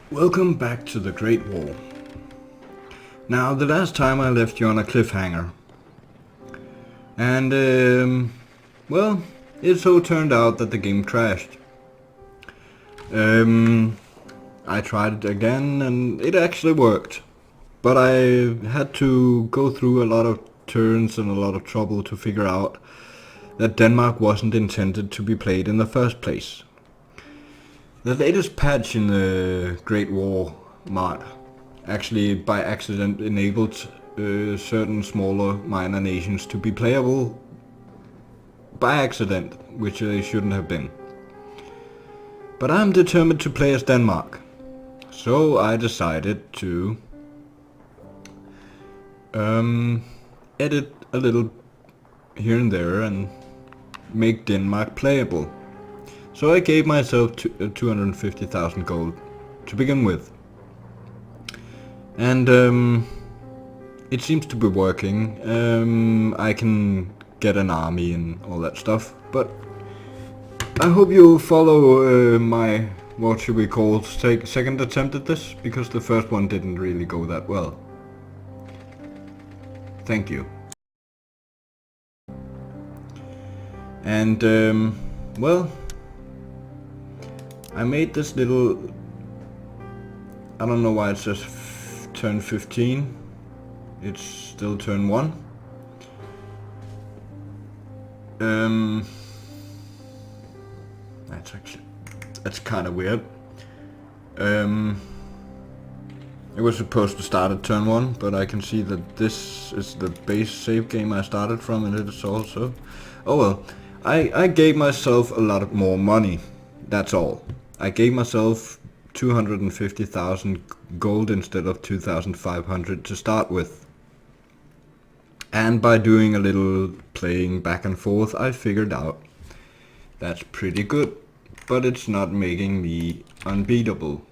Welcome back to the Great War. Now, the last time I left you on a cliffhanger. And, well, it so turned out that the game crashed. I tried it again and it actually worked. But I had to go through a lot of turns and a lot of trouble to figure out that Denmark wasn't intended to be played in the first place. The latest patch in the Great War mod actually by accident enabled certain smaller minor nations to be playable by accident, which they shouldn't have been. But I'm determined to play as Denmark, so I decided to edit a little here and there and make Denmark playable. So I gave myself 250,000 gold to begin with. And it seems to be working. I can get an army and all that stuff, but I hope you'll follow my, what should we call, second attempt at this, because the first one didn't really go that well. Thank you. And well, I made this little, I don't know why it says turn 15, it's still turn 1. That's kind of weird. It was supposed to start at turn 1, but I can see that this is the base save game I started from, and it is also, oh well, I gave myself a lot more money, that's all. I gave myself 250,000 gold instead of 2,500 to start with. And by doing a little playing back and forth, I figured out that's pretty good, but it's not making me unbeatable.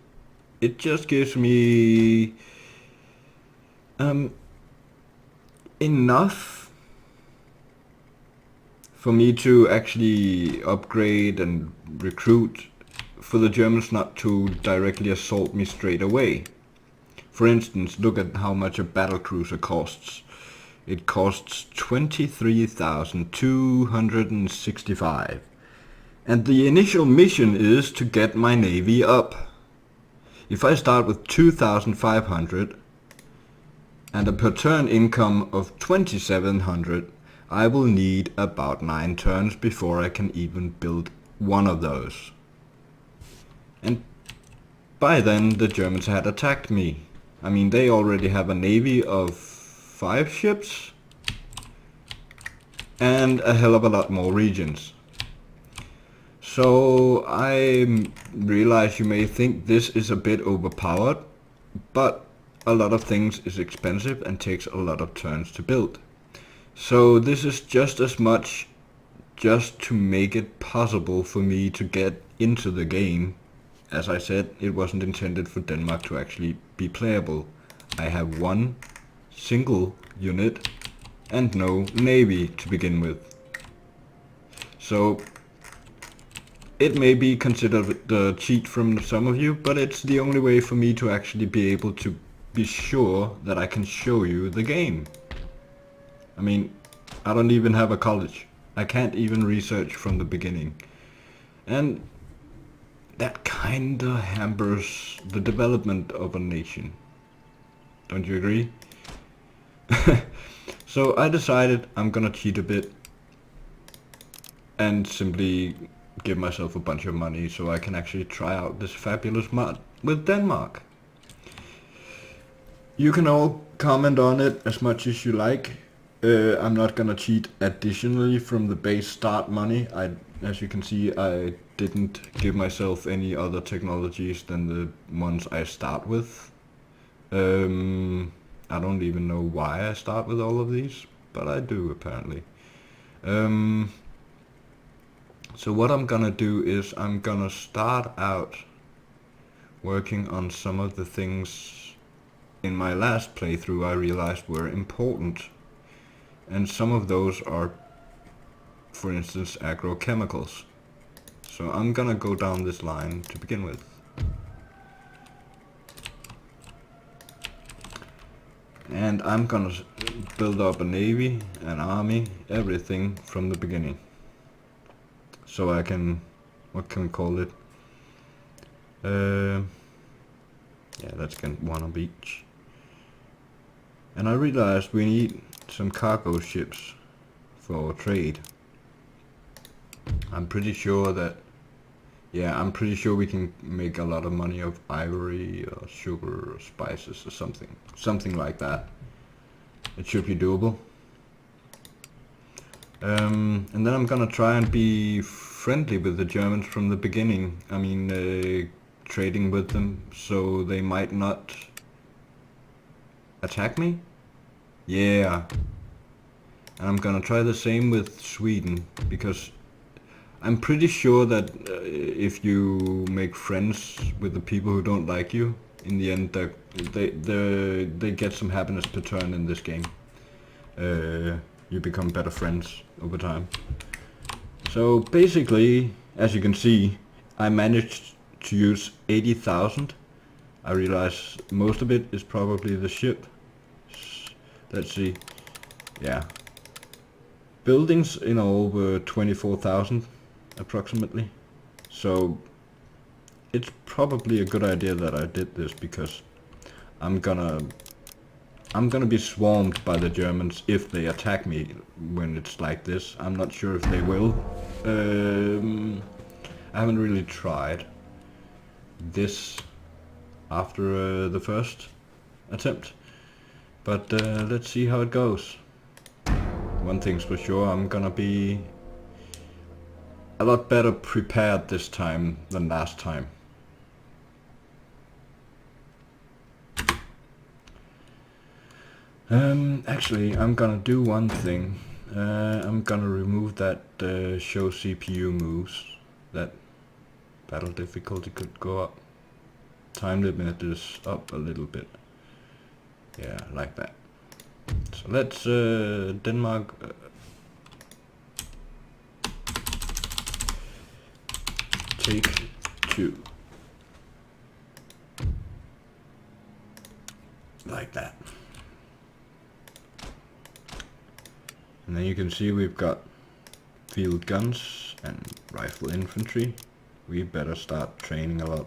It just gives me enough for me to actually upgrade and recruit, for the Germans not to directly assault me straight away. For instance, look at how much a battlecruiser costs. It costs 23,265. And the initial mission is to get my navy up. If I start with 2,500 and a per turn income of 2,700, I will need about 9 turns before I can even build one of those. And by then the Germans had attacked me. I mean, they already have a navy of 5 ships and a hell of a lot more regions. So I realize you may think this is a bit overpowered, but a lot of things is expensive and takes a lot of turns to build. So this is just as much just to make it possible for me to get into the game. As I said, it wasn't intended for Denmark to actually be playable. I have one single unit and no navy to begin with. So it may be considered a cheat from some of you, but it's the only way for me to actually be able to be sure that I can show you the game. I mean, I don't even have a college. I can't even research from the beginning. And that kinda hampers the development of a nation. Don't you agree? So I decided I'm gonna cheat a bit and simply give myself a bunch of money so I can actually try out this fabulous mod with Denmark. You can all comment on it as much as you like. I'm not gonna cheat additionally from the base start money. As you can see, I didn't give myself any other technologies than the ones I start with. I don't even know why I start with all of these, but I do apparently. So what I'm gonna do is I'm gonna start out working on some of the things in my last playthrough I realized were important. And some of those are, for instance, agrochemicals. So I'm gonna go down this line to begin with. And I'm gonna build up a navy, an army, everything from the beginning. So I can, what can we call it? Yeah, let's get one of each. And I realized we need some cargo ships for trade. I'm pretty sure that, yeah, I'm pretty sure we can make a lot of money of ivory or sugar or spices or something like that. It should be doable. And then I'm gonna try and be friendly with the Germans from the beginning. I mean, trading with them so they might not attack me. Yeah. And I'm gonna try the same with Sweden, because I'm pretty sure that if you make friends with the people who don't like you, in the end they get some happiness per turn in this game. You become better friends over time. So basically, as you can see, I managed to use 80,000. I realize most of it is probably the ship. Let's see. Yeah. Buildings in all were 24,000 approximately. So it's probably a good idea that I did this, because I'm gonna be swarmed by the Germans if they attack me when it's like this. I'm not sure if they will. I haven't really tried this after the first attempt, but let's see how it goes. One thing's for sure, I'm gonna be a lot better prepared this time than last time. Actually, I'm gonna do one thing. I'm gonna remove that show CPU moves. That battle difficulty could go up. Time limit is up a little bit. Yeah, like that. So let's Denmark. Take 2. Like that. And then you can see we've got field guns and rifle infantry. We better start training a lot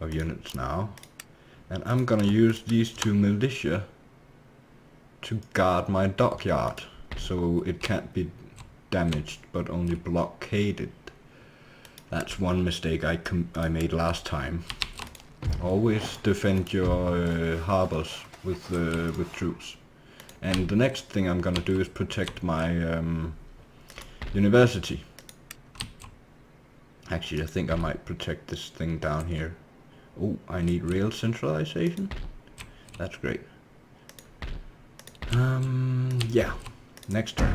of units now. And I'm gonna use these 2 militia to guard my dockyard, so it can't be damaged but only blockaded. That's one mistake I made last time. Always defend your harbors with troops. And the next thing I'm gonna do is protect my university. Actually, I think I might protect this thing down here. Oh, I need rail centralization. That's great. Yeah. Next turn.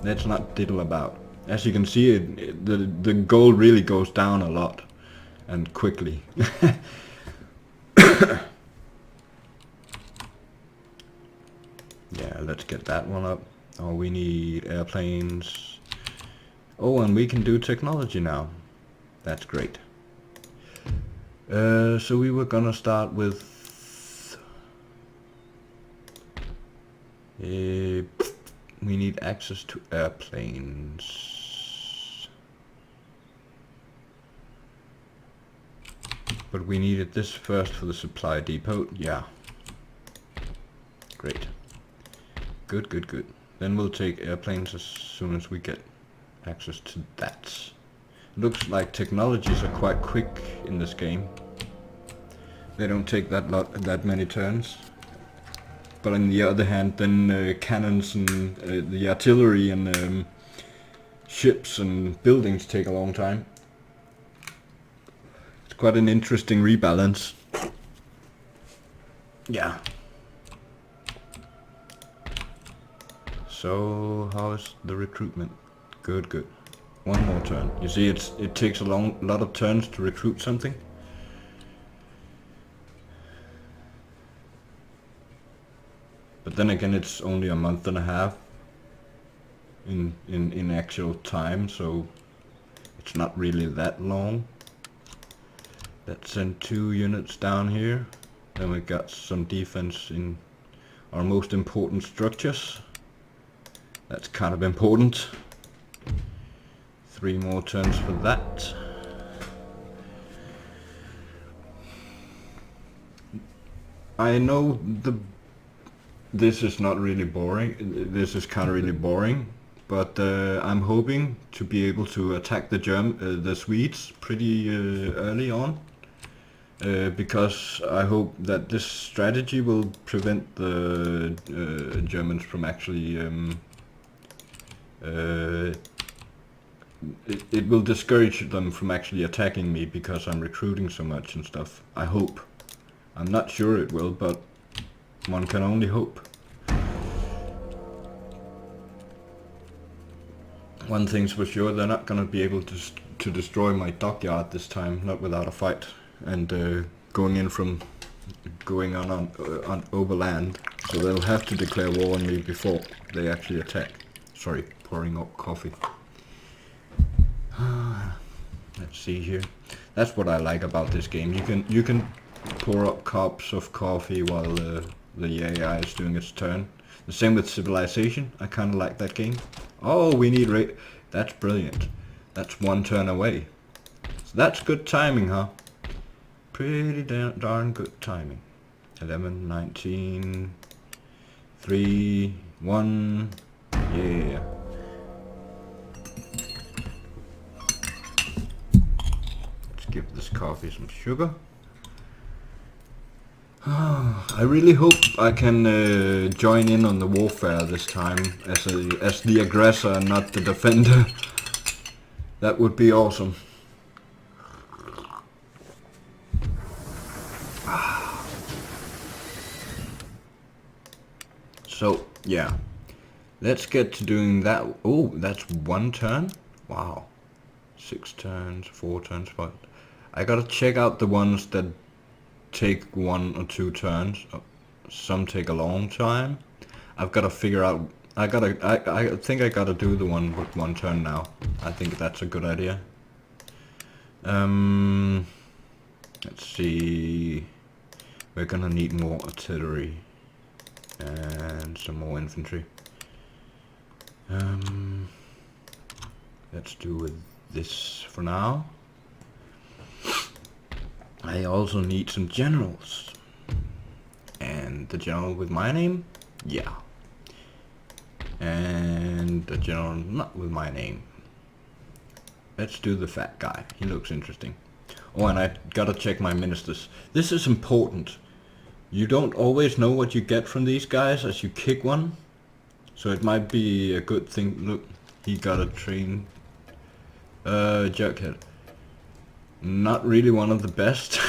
Let's not diddle about. As you can see, the gold really goes down a lot and quickly. Yeah, let's get that one up. Oh, we need airplanes. Oh, and we can do technology now. That's great. So we were gonna start with we need access to airplanes, but we needed this first for the supply depot. Yeah, great. Good, good, good. Then we'll take airplanes as soon as we get access to that. Looks like technologies are quite quick in this game. They don't take that many turns. But on the other hand, then cannons and the artillery and ships and buildings take a long time. It's quite an interesting rebalance. Yeah. So how is the recruitment? Good, good. One more turn. You see, it takes a lot of turns to recruit something. But then again, it's only a month and a half in actual time, so it's not really that long. Let's send 2 units down here. Then we got some defense in our most important structures. That's kind of important. 3 more turns for that. I know this is not really boring. This is kind of really boring, but I'm hoping to be able to attack the Swedes pretty early on, because I hope that this strategy will prevent the Germans from actually it will discourage them from actually attacking me because I'm recruiting so much and stuff. I hope. I'm not sure it will, but one can only hope. One thing's for sure, they're not gonna be able to destroy my dockyard this time, not without a fight, and going on overland. So they'll have to declare war on me before they actually attack. Sorry, pouring up coffee. Let's see here. That's what I like about this game. You can pour up cups of coffee while the AI is doing its turn. The same with Civilization. I kind of like that game. Oh, we need that's brilliant. That's 1 turn away. So that's good timing, huh? Pretty darn good timing. 11, 19, 3, 1. Yeah. Let's give this coffee some sugar. I really hope I can join in on the warfare this time as the aggressor and not the defender. That would be awesome. So yeah, let's get to doing that. Oh, that's 1 turn. Wow, 6 turns, 4 turns, 5. I gotta check out the ones that take 1 or 2 turns. Some take a long time. I've got to figure out. I think I gotta do the one with 1 turn now. I think that's a good idea. Let's see. We're gonna need more artillery and some more infantry. Let's do with this for now. I also need some generals. And the general with my name? Yeah. And the general not with my name. Let's do the fat guy. He looks interesting. Oh, and I gotta check my ministers. This is important. You don't always know what you get from these guys as you kick one. So it might be a good thing. Look, he got a train. Jerkhead. Not really one of the best.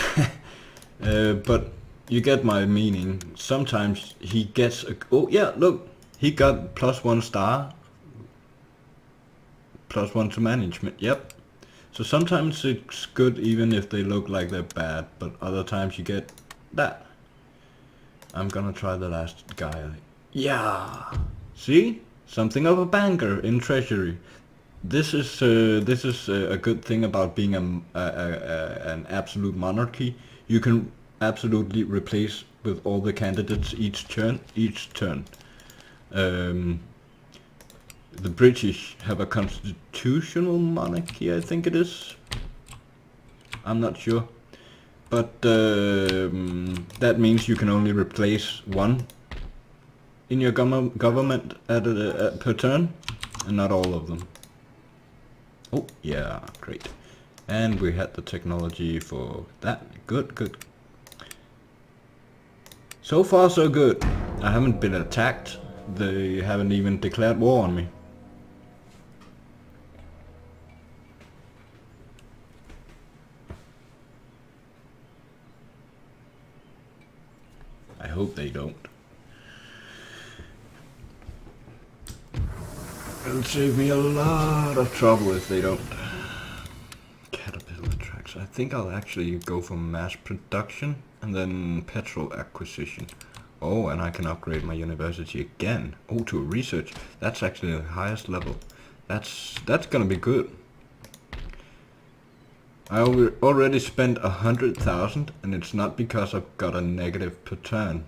But you get my meaning. Sometimes he gets a... Oh yeah, look. He got +1 star. +1 to management. Yep. So sometimes it's good even if they look like they're bad. But other times you get that. I'm gonna try the last guy. Yeah. See? Something of a banker in treasury. This is a good thing about being an absolute monarchy. You can absolutely replace with all the candidates each turn. The British have a constitutional monarchy, I think it is. I'm not sure. But that means you can only replace 1 in your government per turn, and not all of them. Oh, yeah, great. And we had the technology for that. Good. So far, so good. I haven't been attacked. They haven't even declared war on me. I hope they don't. It'll save me a lot of trouble if they don't. Caterpillar tracks. I think I'll actually go for mass production and then petrol acquisition. Oh, and I can upgrade my university again. Oh, to research. That's actually the highest level. That's gonna be good. I already spent 100,000, and it's not because I've got a negative per turn.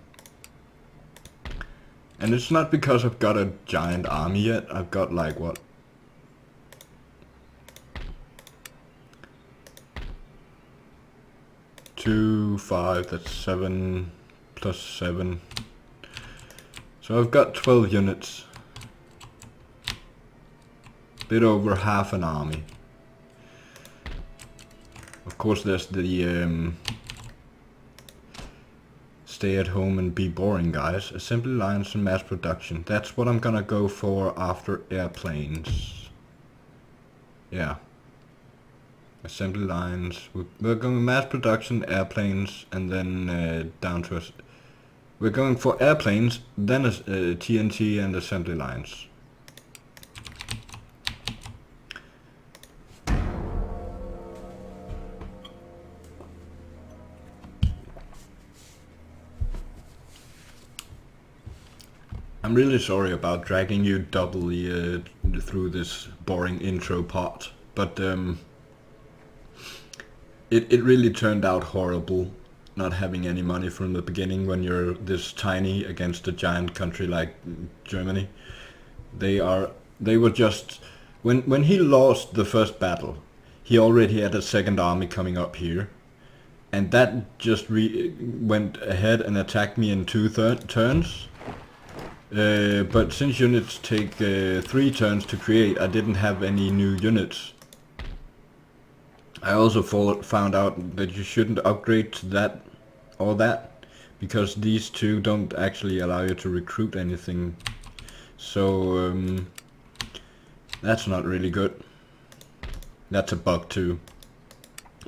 And it's not because I've got a giant army yet. I've got like what? 2, 5, that's 7 plus 7. So I've got 12 units. Bit over half an army. Of course there's the stay at home and be boring guys. Assembly lines and mass production. That's what I'm gonna go for after airplanes. Yeah. Assembly lines. We're going mass production, airplanes, and then down to us. We're going for airplanes, then TNT and assembly lines. I'm really sorry about dragging you doubly through this boring intro part, but it really turned out horrible not having any money from the beginning when you're this tiny against a giant country like Germany. They were just, when he lost the first battle, he already had a second army coming up here, and that just went ahead and attacked me in 2 turns. But since units take 3 turns to create, I didn't have any new units. I also found out that you shouldn't upgrade to that or that, because these two don't actually allow you to recruit anything. So that's not really good. That's a bug too.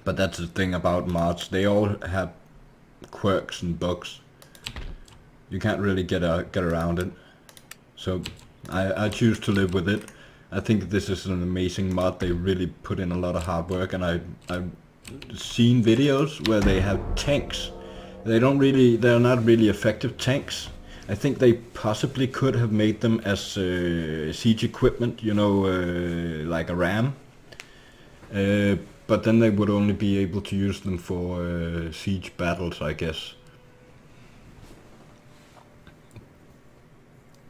But that's the thing about mods. They all have quirks and bugs. You can't really get around it. So I choose to live with it. I think this is an amazing mod. They really put in a lot of hard work, and I've seen videos where they have tanks. They're not really effective tanks. I think they possibly could have made them as siege equipment, you know, like a ram. But then they would only be able to use them for siege battles, I guess.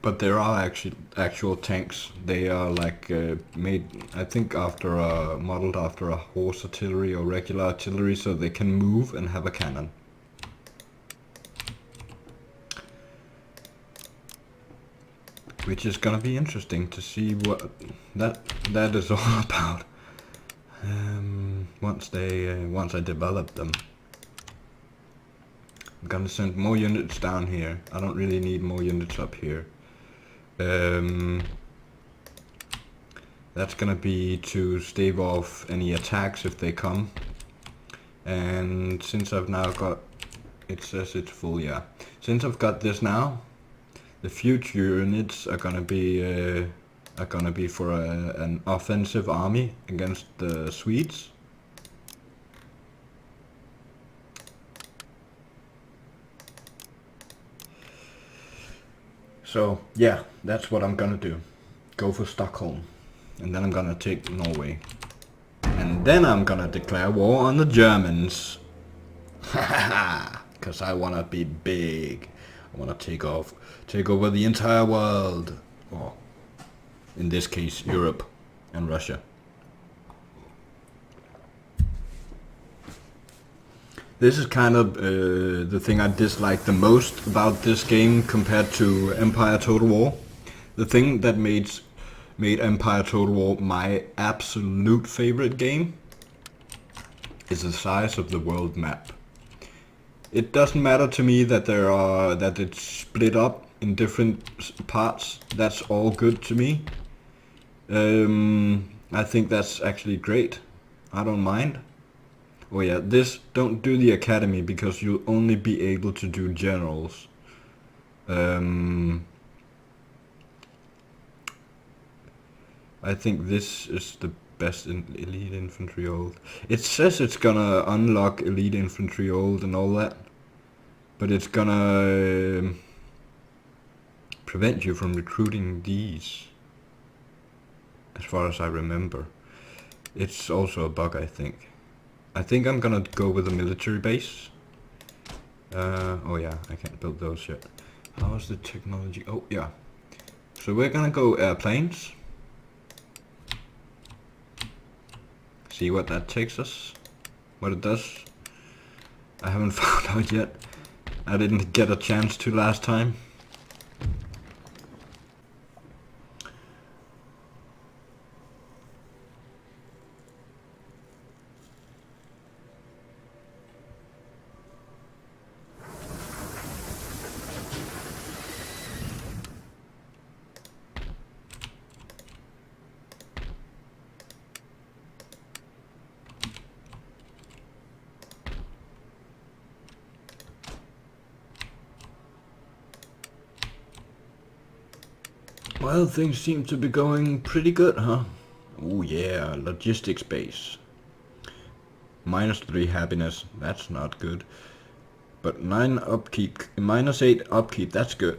But there are actual tanks. They are like made, I think, modeled after a horse artillery or regular artillery, so they can move and have a cannon. Which is gonna be interesting to see what that is all about. Once I develop them. I'm gonna send more units down here. I don't really need more units up here. That's gonna be to stave off any attacks if they come. And since I've now got, it says it's full, yeah. Since I've got this now, the future units are gonna be for an offensive army against the Swedes. So yeah, that's what I'm gonna do. Go for Stockholm. And then I'm gonna take Norway. And then I'm gonna declare war on the Germans. Cause I wanna be big. I wanna take over the entire world. Or in this case, Europe and Russia. This is kind of the thing I dislike the most about this game compared to Empire Total War. The thing that made Empire Total War my absolute favorite game is the size of the world map. It doesn't matter to me that it's split up in different parts. That's all good to me. I think that's actually great. I don't mind. Oh yeah, don't do the academy because you'll only be able to do generals. I think this is the best in elite infantry old. It says it's gonna unlock elite infantry old and all that, but it's gonna prevent you from recruiting these, as far as I remember. It's also a bug, I think. I think I'm gonna go with a military base. Oh yeah, I can't build those yet. How's the technology? Oh yeah. So we're gonna go airplanes. See what that takes us. What it does. I haven't found out yet. I didn't get a chance to last time. Well, things seem to be going pretty good, huh? Oh yeah, logistics base. -3 happiness, that's not good. But 9 upkeep, -8 upkeep, that's good.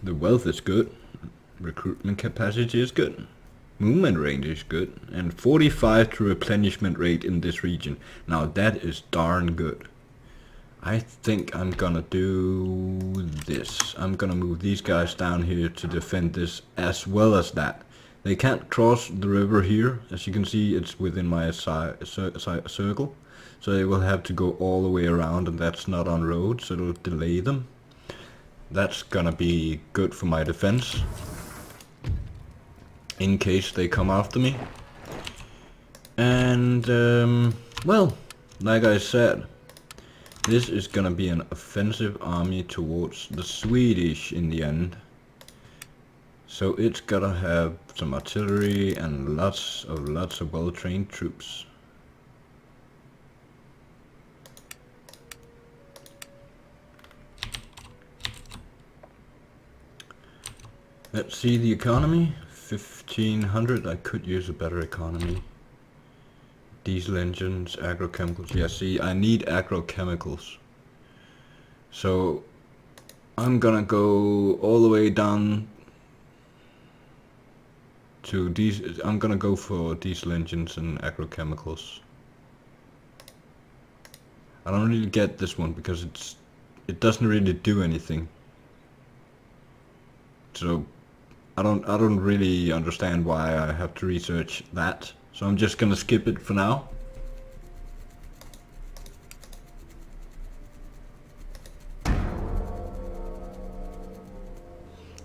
The wealth is good. Recruitment capacity is good. Movement range is good. And 45 to replenishment rate in this region. Now that is darn good. I think I'm gonna do this. I'm gonna move these guys down here to defend this as well as that. They can't cross the river here. As you can see, it's within my circle. So they will have to go all the way around, and that's not on road, so it'll delay them. That's gonna be good for my defense. In case they come after me. And, well, like I said, this is gonna be an offensive army towards the Swedish in the end. So it's gotta have some artillery and lots of well-trained troops. Let's see the economy. 1500. I could use a better economy. Diesel engines, agrochemicals. Yeah, see, I need agrochemicals. So I'm gonna go all the way down to diesel. I'm gonna go for diesel engines and agrochemicals. I don't really get this one because it doesn't really do anything. So I don't really understand why I have to research that. So I'm just gonna skip it for now.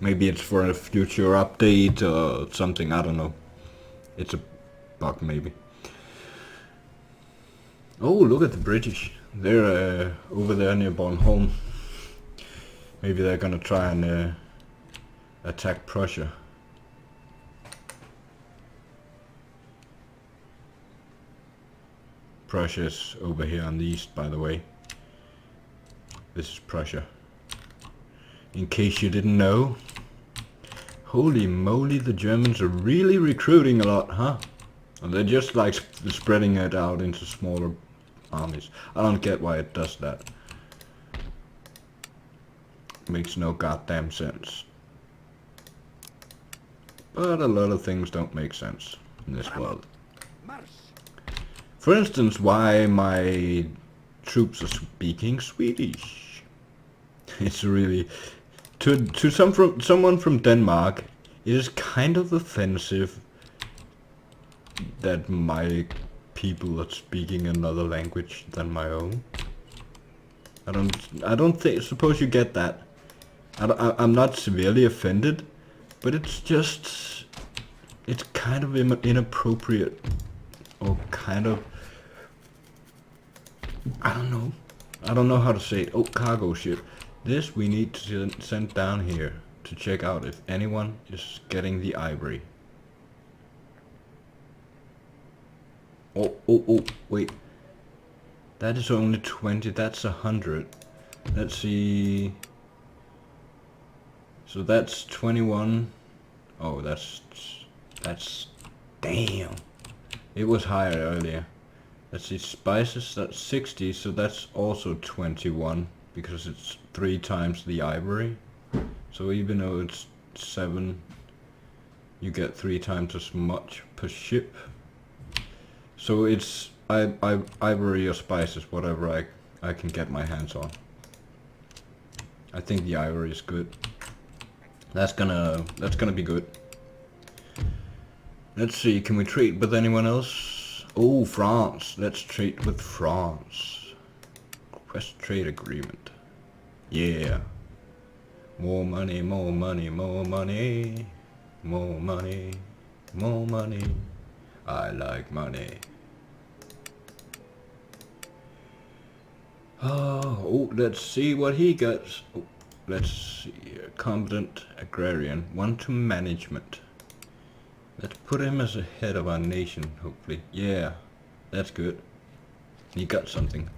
Maybe it's for a future update or something, I don't know. It's a bug maybe. Oh, look at the British. They're over there near Bornholm. Maybe they're gonna try and attack Prussia. Prussia is over here on the east, by the way. This is Prussia. In case you didn't know. Holy moly, the Germans are really recruiting a lot, huh? And they're just like spreading it out into smaller armies. I don't get why it does that. Makes no goddamn sense. But a lot of things don't make sense in this world. For instance, why my troops are speaking Swedish. It's really to someone from Denmark. It is kind of offensive that my people are speaking another language than my own. I don't think. Suppose you get that. I'm not severely offended, but it's just it's kind of inappropriate, or kind of. I don't know how to say it. Oh, cargo ship. This we need to send down here to check out if anyone is getting the ivory. Oh, wait. That is only 20, that's 100. Let's see. So that's 21. Oh, that's damn. It was higher earlier. Let's see, spices, that's 60, so that's also 21, because it's 3 times the ivory. So even though it's 7, you get 3 times as much per ship. So it's ivory or spices, whatever I can get my hands on. I think the ivory is good. That's gonna be good. Let's see, can we trade with anyone else? Oh, France. Let's trade with France. Request trade agreement. Yeah. More money, more money, more money. More money, more money. I like money. Oh, let's see what he gets. Oh, let's see. Competent agrarian. 1 to management. Let's put him as a head of our nation, hopefully. Yeah, that's good. He got something.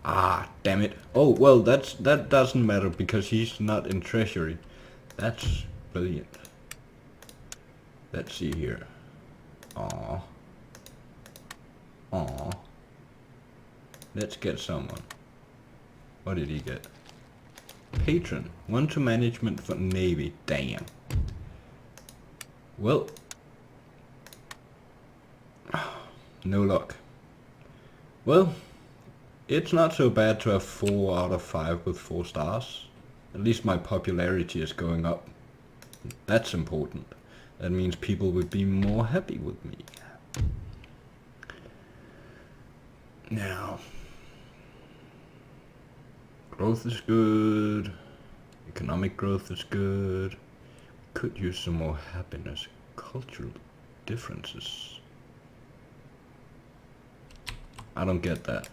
Ah, damn it. Oh, well, that doesn't matter because he's not in treasury. That's brilliant. Let's see here. Aww. Aww. Let's get someone. What did he get? Patron. 1 to management for Navy. Damn. Well. No luck. Well. It's not so bad to have 4 out of 5 with 4 stars. At least my popularity is going up. That's important. That means people would be more happy with me. Now, growth is good. Economic growth is good. Could use some more happiness. Cultural differences. I don't get that.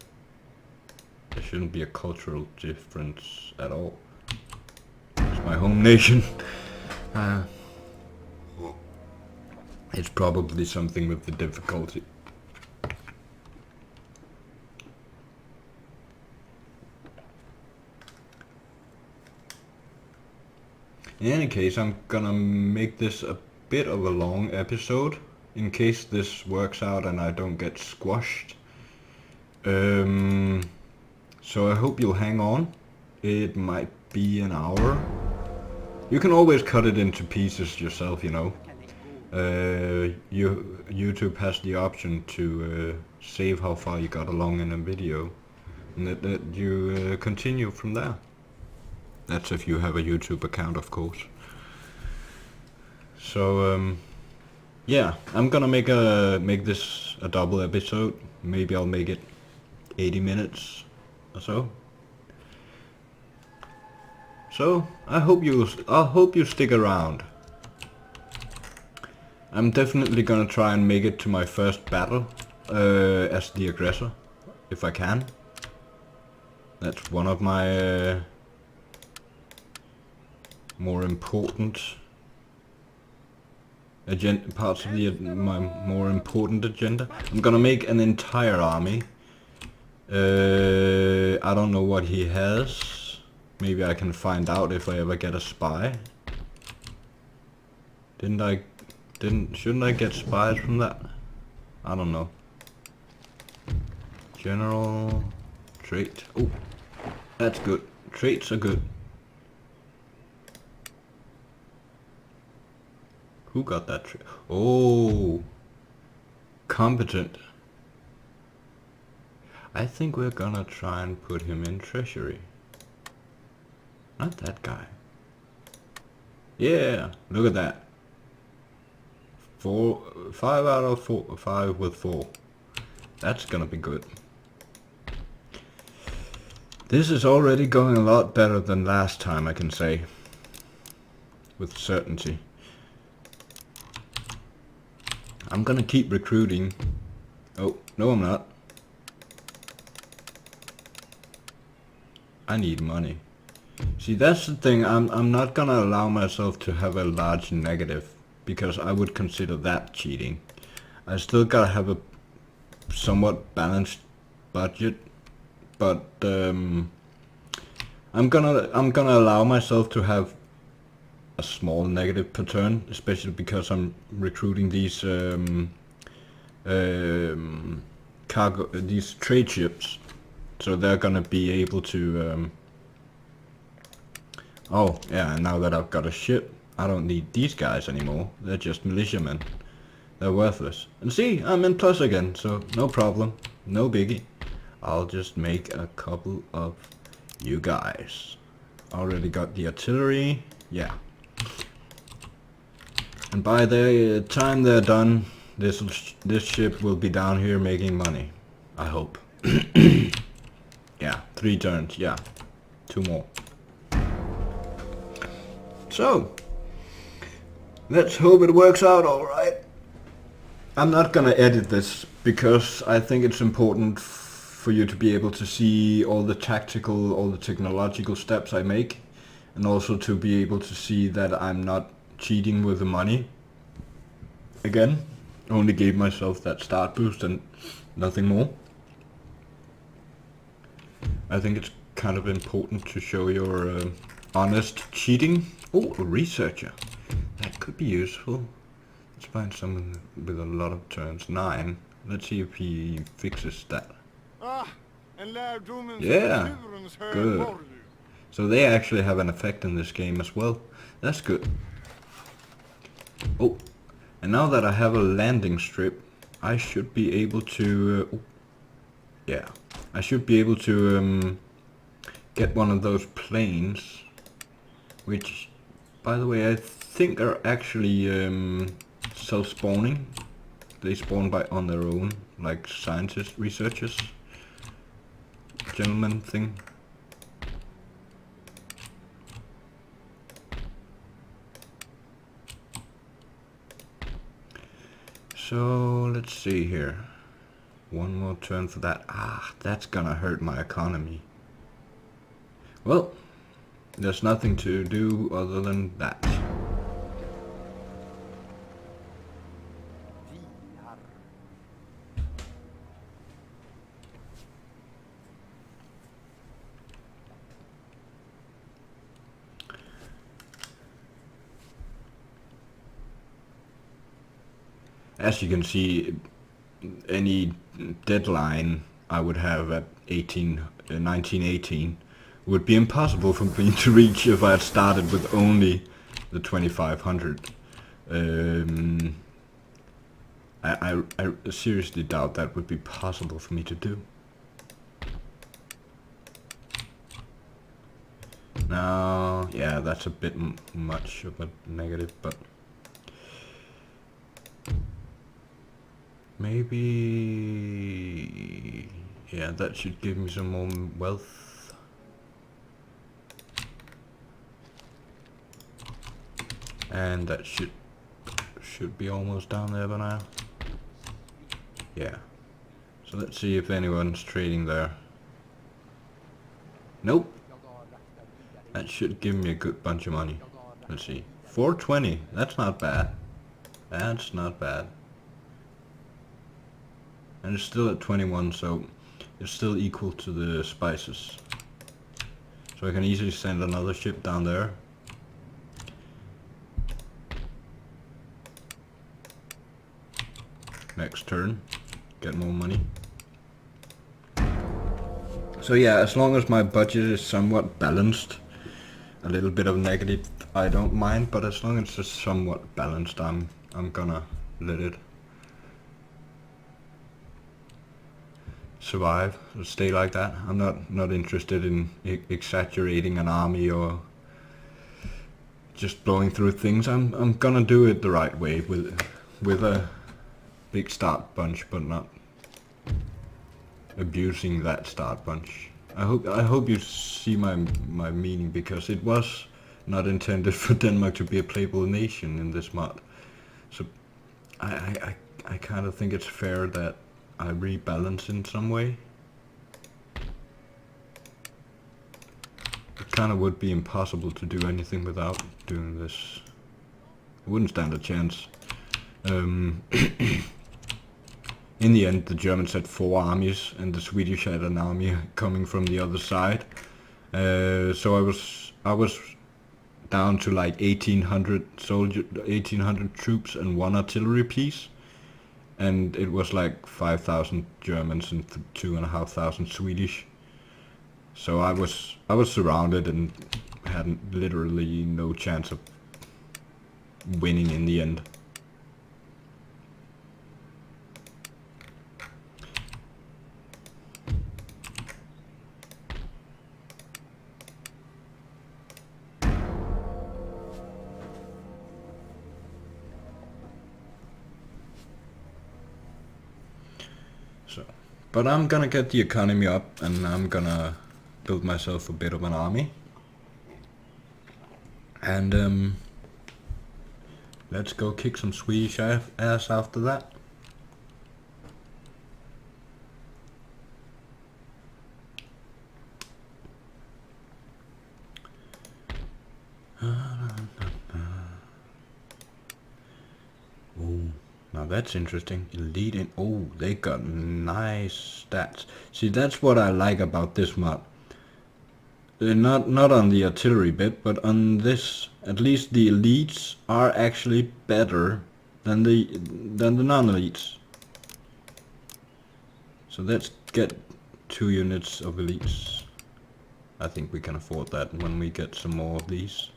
There shouldn't be a cultural difference at all. It's my home nation. It's probably something with the difficulty. In any case, I'm gonna make this a bit of a long episode, in case this works out and I don't get squashed. So I hope you'll hang on. It might be an hour. You can always cut it into pieces yourself, you know. YouTube has the option to save how far you got along in a video, and that you continue from there. That's if you have a YouTube account, of course. So yeah, I'm gonna make this a double episode. Maybe I'll make it 80 minutes or so. So I hope you stick around. I'm definitely gonna try and make it to my first battle as the aggressor, if I can. That's one of my more important parts of my more important agenda. I'm gonna make an entire army. I don't know what he has. Maybe I can find out if I ever get a spy. Shouldn't I get spies from that? I don't know. General trait. Oh, that's good. Traits are good. Who got that trait? Oh, competent. I think we're gonna try and put him in treasury. Not that guy. Yeah, look at that. 5 out of 4, 5 with 4. That's gonna be good. This is already going a lot better than last time, I can say. With certainty. I'm gonna keep recruiting. Oh, no I'm not. I need money. See, that's the thing, I'm not gonna allow myself to have a large negative, because I would consider that cheating. I still gotta have a somewhat balanced budget, but I'm gonna allow myself to have a small negative per turn, especially because I'm recruiting these these trade ships, so they're gonna be able to. Oh yeah, and now that I've got a ship, I don't need these guys anymore. They're just militiamen. They're worthless. And see, I'm in plus again, so no problem, no biggie. I'll just make a couple of you guys. Already got the artillery. Yeah. And by the time they're done, this ship will be down here making money. I hope. Yeah, 3 turns. Yeah, 2 more. So, let's hope it works out alright. I'm not gonna edit this because I think it's important for you to be able to see all the tactical, all the technological steps I make, and also to be able to see that I'm not cheating with the money. Again, only gave myself that start boost and nothing more. I think it's kind of important to show your honest cheating. Oh, a researcher. That could be useful. Let's find someone with a lot of turns. 9. Let's see if he fixes that. Yeah, good. So they actually have an effect in this game as well. That's good. Oh, and now that I have a landing strip, I should be able to... yeah, I should be able to get one of those planes, which, by the way, I think are actually self-spawning. They spawn on their own, like scientists, researchers, gentleman thing. So let's see here. One more turn for that. Ah, that's gonna hurt my economy. Well, there's nothing to do other than that. As you can see, any deadline I would have at 1918 would be impossible for me to reach if I had started with only the 2500. I seriously doubt that would be possible for me to do. Now, yeah, that's a bit much of a negative, but maybe, yeah, that should give me some more wealth. And that should be almost down there by now. Yeah. So let's see if anyone's trading there. Nope. That should give me a good bunch of money. Let's see. 420. That's not bad. That's not bad. And it's still at 21, so it's still equal to the spices. So I can easily send another ship down there. Next turn, get more money. So yeah, as long as my budget is somewhat balanced, a little bit of negative I don't mind, but as long as it's somewhat balanced, I'm gonna let it survive, stay like that. I'm not interested in exaggerating an army or just blowing through things. I'm gonna do it the right way with a big start bunch, but not abusing that start bunch. I hope you see my meaning, because it was not intended for Denmark to be a playable nation in this mod. So I kind of think it's fair that I rebalance in some way. It kind of would be impossible to do anything without doing this. I wouldn't stand a chance. In the end, the Germans had 4 armies, and the Swedish had an army coming from the other side. So I was down to like 1800 troops and 1 artillery piece, and it was like 5,000 Germans and 2,500 Swedish. So I was surrounded and had literally no chance of winning in the end. But I'm gonna get the economy up, and I'm gonna build myself a bit of an army. And let's go kick some Swedish ass after that. Oh, now that's interesting. Elite in, oh, they got nice stats. See, that's what I like about this mod. Not on the artillery bit, but on this, at least the elites are actually better than the non-elites. So let's get 2 units of elites. I think we can afford that when we get some more of these.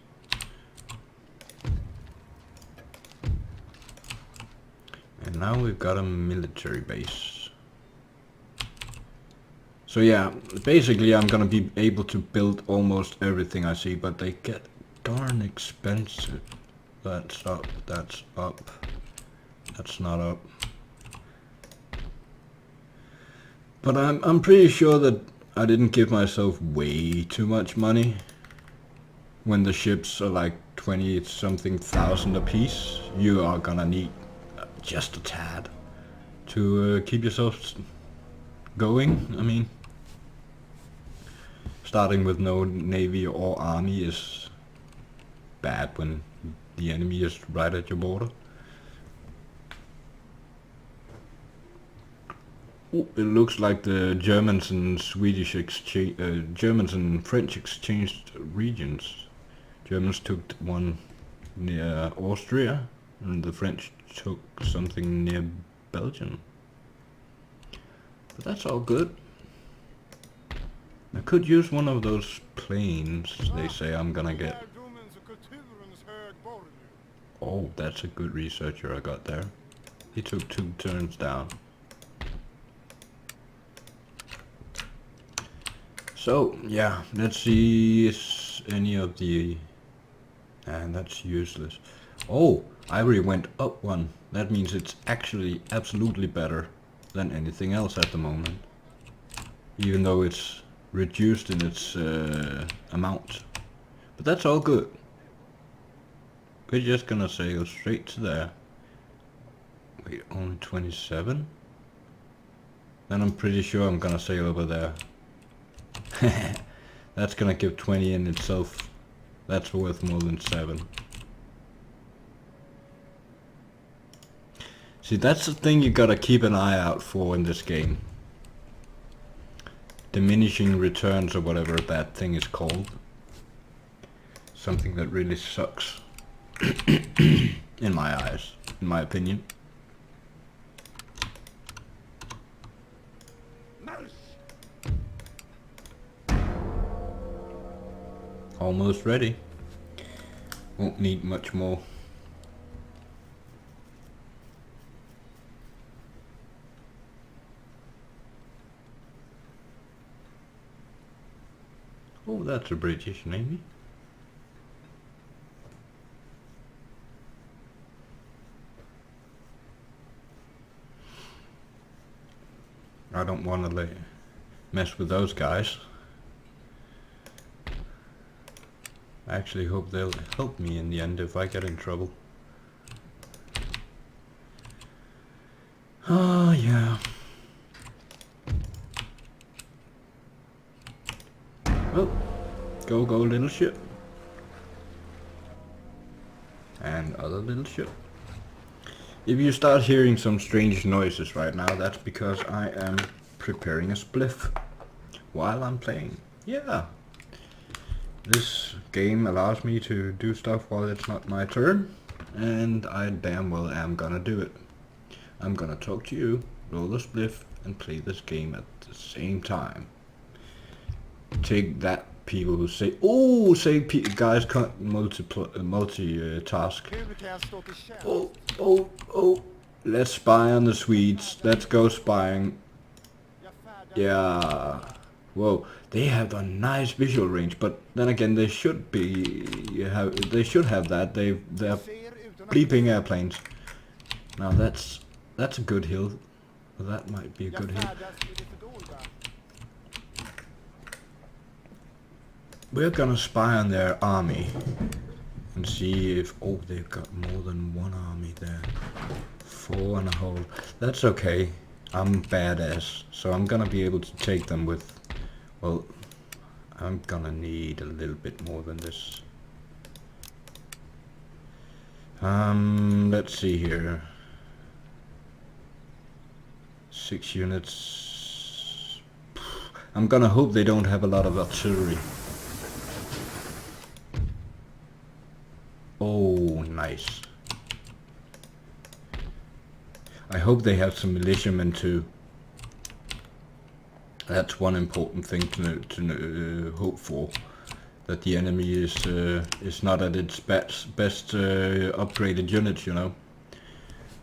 And now we've got a military base. So yeah, basically I'm gonna be able to build almost everything I see, but they get darn expensive. That's up, that's up, that's not up. But I'm pretty sure that I didn't give myself way too much money when the ships are like 20 something thousand a piece. You are gonna need just a tad to keep yourself going. I mean, starting with no navy or army is bad when the enemy is right at your border. Ooh, it looks like the Germans and Germans and French exchanged regions. Germans took one near Austria, and the French took something near Belgium. But that's all good. I could use one of those planes they say I'm gonna get. Oh, that's a good researcher I got there. He took 2 turns down. So, yeah, let's see if any of the... And that's useless. Oh, Ivory went up 1. That means it's actually absolutely better than anything else at the moment. Even though it's reduced in its amount. But that's all good. We're just gonna sail straight to there. Wait, only 27? Then I'm pretty sure I'm gonna sail over there. That's gonna give 20 in itself. That's worth more than 7. See, that's the thing you gotta keep an eye out for in this game. Diminishing returns, or whatever that thing is called. Something that really sucks. In my eyes, in my opinion. Almost ready. Won't need much more. Oh, that's a British Navy. I don't want to mess with those guys. I actually hope they'll help me in the end if I get in trouble. Oh, yeah. Well, go little ship. And other little ship. If you start hearing some strange noises right now, that's because I am preparing a spliff while I'm playing. Yeah. This game allows me to do stuff while it's not my turn, and I damn well am gonna do it. I'm gonna talk to you, roll a spliff, and play this game at the same time. Take that, people who say, oh, say guys can't multitask. Oh, let's spy on the Swedes. Let's go spying. Yeah. Whoa, they have a nice visual range, but then again, they should be. They should have that. They're bleeping airplanes. Now that's a good hill. Well, that might be a good hit. We're gonna spy on their army and see if... Oh, they've got more than one army there. 4 and a whole. That's okay. I'm badass, so I'm gonna be able to take them with... Well, I'm gonna need a little bit more than this. Let's see here. 6 units. I'm gonna hope they don't have a lot of artillery. Oh, nice. I hope they have some militiamen too. That's one important thing to hope for. That the enemy is not at its best upgraded units, you know.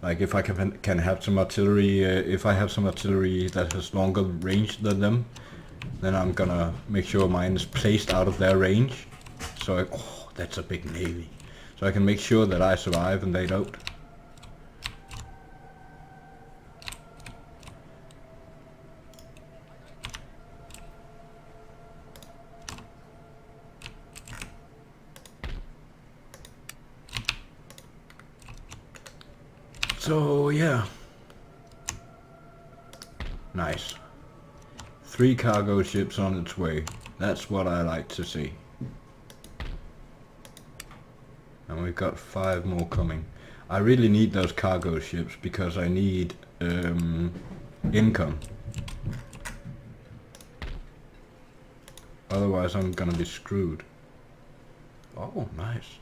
Like if I can have some artillery, if I have some artillery that has longer range than them, then I'm gonna make sure mine is placed out of their range. So oh, that's a big navy. So I can make sure that I survive and they don't. So yeah. Nice. 3 cargo ships on its way. That's what I like to see. And we've got 5 more coming. I really need those cargo ships because I need income. Otherwise I'm gonna be screwed. Oh, nice.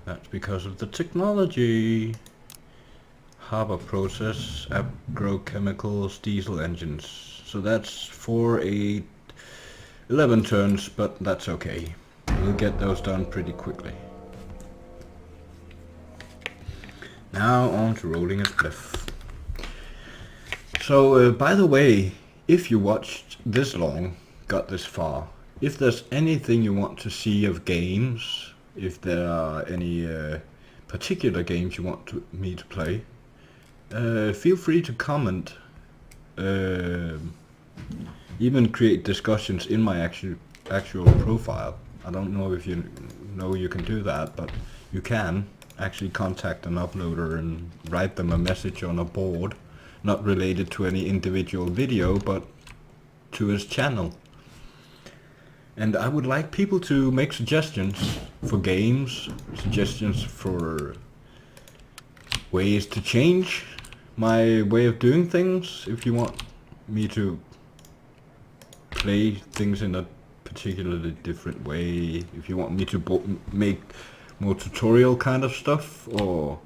That's because of the technology. Harbor process, agrochemicals, diesel engines. So that's 4, 8, 11 turns, but that's okay. We'll get those done pretty quickly. Now on to rolling a spliff. So, by the way, if you watched this long, got this far, if there's anything you want to see of games, if there are any particular games you want me to play, feel free to comment, even create discussions in my actual profile. I don't know if you know you can do that, but you can actually contact an uploader and write them a message on a board, not related to any individual video, but to his channel. And I would like people to make suggestions for games, suggestions for ways to change my way of doing things. If you want me to play things in a particularly different way, if you want me to make more tutorial kind of stuff, or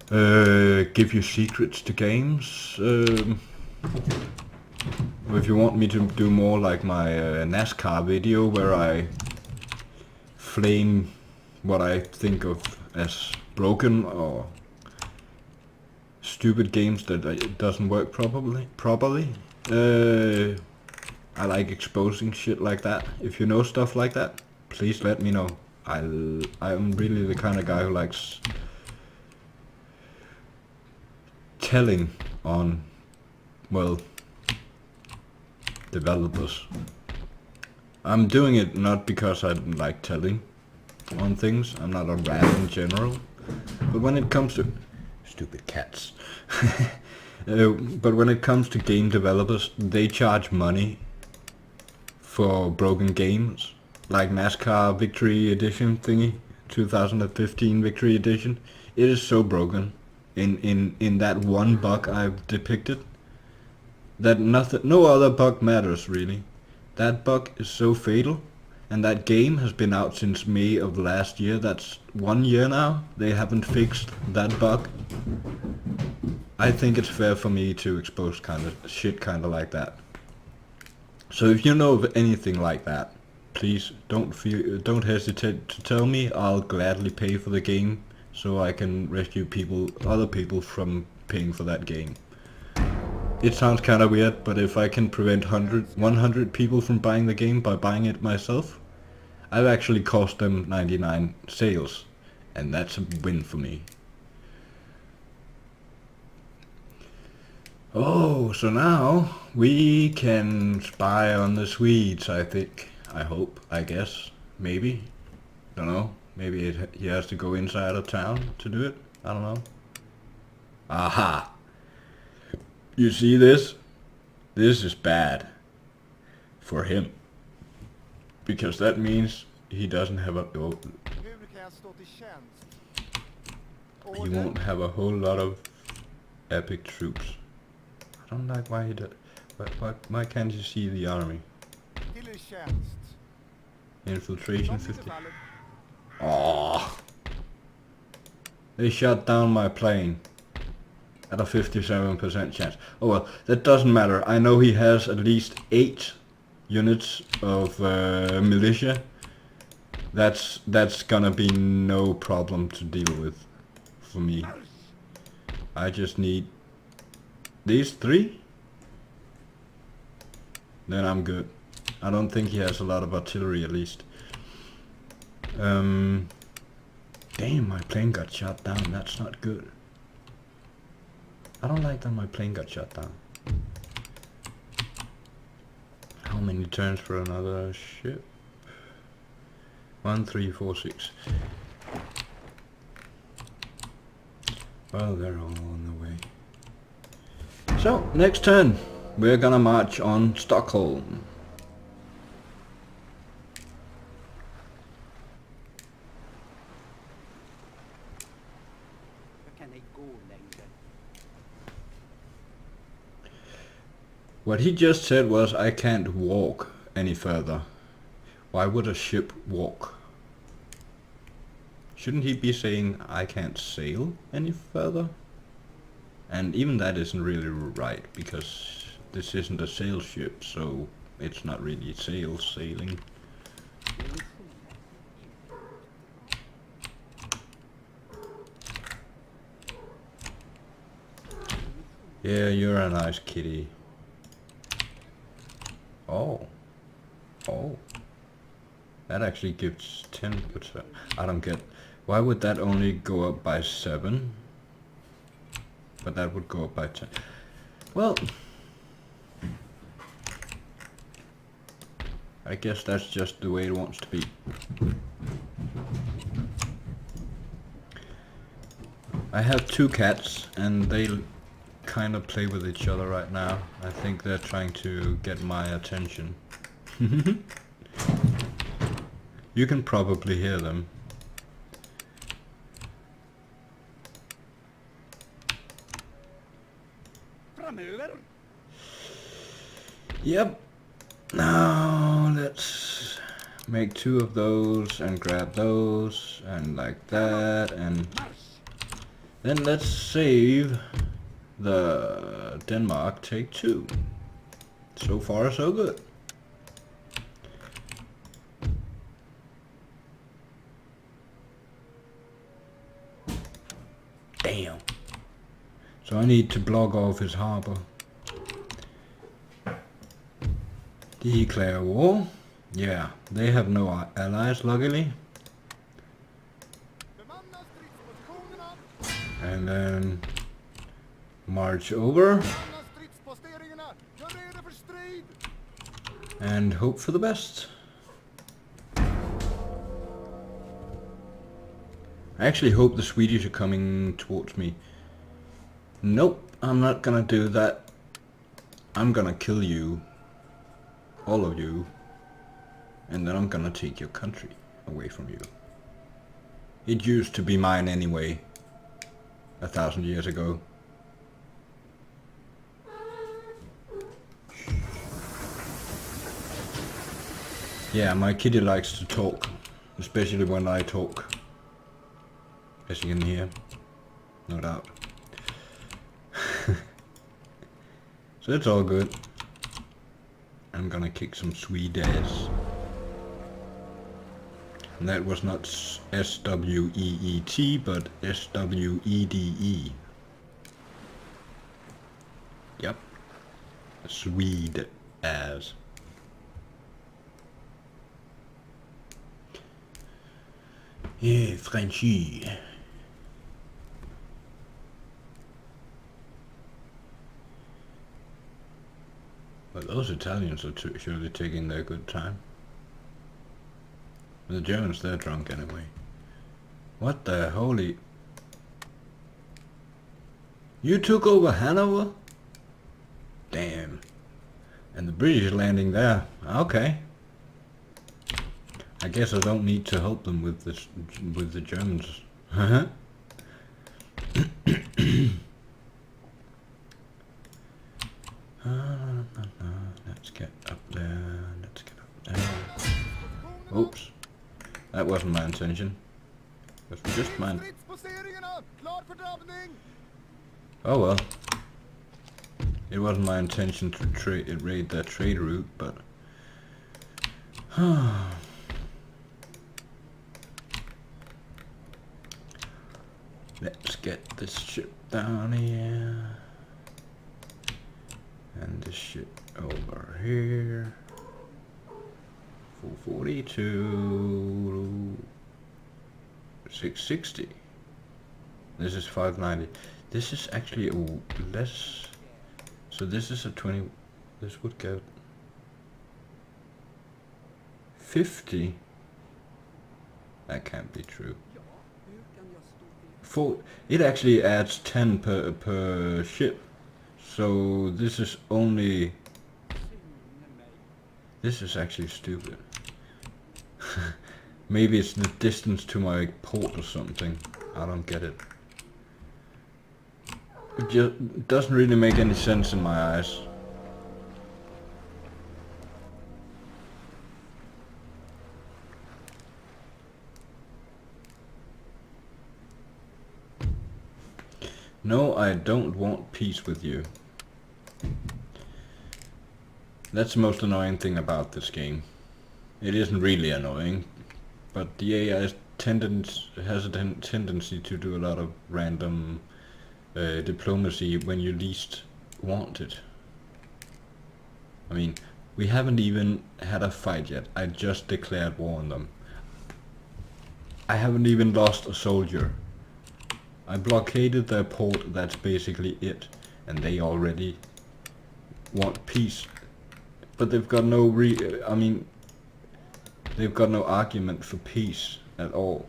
give you secrets to games, or if you want me to do more like my NASCAR video where I flame what I think of as broken or stupid games that it doesn't work properly. I like exposing shit like that. If you know stuff like that, please let me know. I'm really the kind of guy who likes telling on, well, developers. I'm doing it not because I like telling on things. I'm not a rat in general. But when it comes to... Stupid cats. But when it comes to game developers, they charge money for broken games. Like NASCAR Victory Edition thingy. 2015 Victory Edition. It is so broken in that one bug I've depicted that no other bug matters really. That bug is so fatal, and that game has been out since May of last year. That's 1 year now. They haven't fixed that bug. I think it's fair for me to expose shit like that. So if you know of anything like that, please don't hesitate to tell me. I'll gladly pay for the game so I can rescue other people from paying for that game. It sounds kinda weird, but if I can prevent 100 people from buying the game by buying it myself, I've actually cost them 99 sales, and that's a win for me. Oh, so now we can spy on the Swedes, I think. I hope, I guess. Maybe. Don't know. Maybe he has to go inside of town to do it. I don't know. Aha! You see this? This is bad. For him. Because that means he doesn't have a... Oh, he won't have a whole lot of epic troops. I don't like why he does... Why can't you see the army? Infiltration 50. Oh, they shot down my plane at a 57% chance. Oh well, that doesn't matter. I know he has at least 8 units of militia. That's gonna be no problem to deal with for me. I just need these 3. Then I'm good. I don't think he has a lot of artillery at least. Damn, my plane got shot down. That's not good. I don't like that my plane got shot down. How many turns for another ship? 1, 3, 4, 6. Well, they're all on the way. So, next turn, we're gonna march on Stockholm. What he just said was, I can't walk any further. Why would a ship walk? Shouldn't he be saying, I can't sail any further? And even that isn't really right, because this isn't a sail ship, so it's not really sailing. Yeah, you're a nice kitty. Oh. Oh. That actually gives 10%. I don't get... Why would that only go up by 7? But that would go up by 10. Well... I guess that's just the way it wants to be. I have 2 cats, and they kind of play with each other right now. I think they're trying to get my attention. You can probably hear them. Yep. Now let's make 2 of those and grab those and like that, and then let's save the Denmark take 2. So far so good. Damn. So I need to block off his harbor. Declare war. Yeah, they have no allies, luckily. And then march over and hope for the best. I actually hope the Swedish are coming towards me. Nope, I'm not gonna do that. I'm gonna kill you, all of you, and then I'm gonna take your country away from you. It used to be mine anyway, 1,000 years ago. Yeah, my kitty likes to talk, especially when I talk, as you can hear, no doubt. So it's all good. I'm gonna kick some Swedes. And that was not S-W-E-E-T, but S-W-E-D-E. Yep. Swede as. Yeah, Those Italians are surely taking their good time. The Germans, they're drunk anyway. What the holy... You took over Hanover? Damn. And the British landing there. Okay. I guess I don't need to help them with this, with the Germans. Let's get up there. Let's get up there. Oops. That wasn't my intention. It was just mine. Oh well. It wasn't my intention to raid their trade route, but... Let's get this ship down here. And this ship over here. 442. 660. This is 590. This is actually a less... So this is a 20... This would get... 50? That can't be true. It actually adds 10 per ship. So this is only... This is actually stupid. Maybe it's the distance to my port or something. I don't get it. It just doesn't really make any sense in my eyes. No, I don't want peace with you. That's the most annoying thing about this game. It isn't really annoying, but the AI has a tendency to do a lot of random diplomacy when you least want it. I mean, we haven't even had a fight yet. I just declared war on them. I haven't even lost a soldier. I blockaded their port, that's basically it. And they already want peace. But they've got no they've got no argument for peace at all.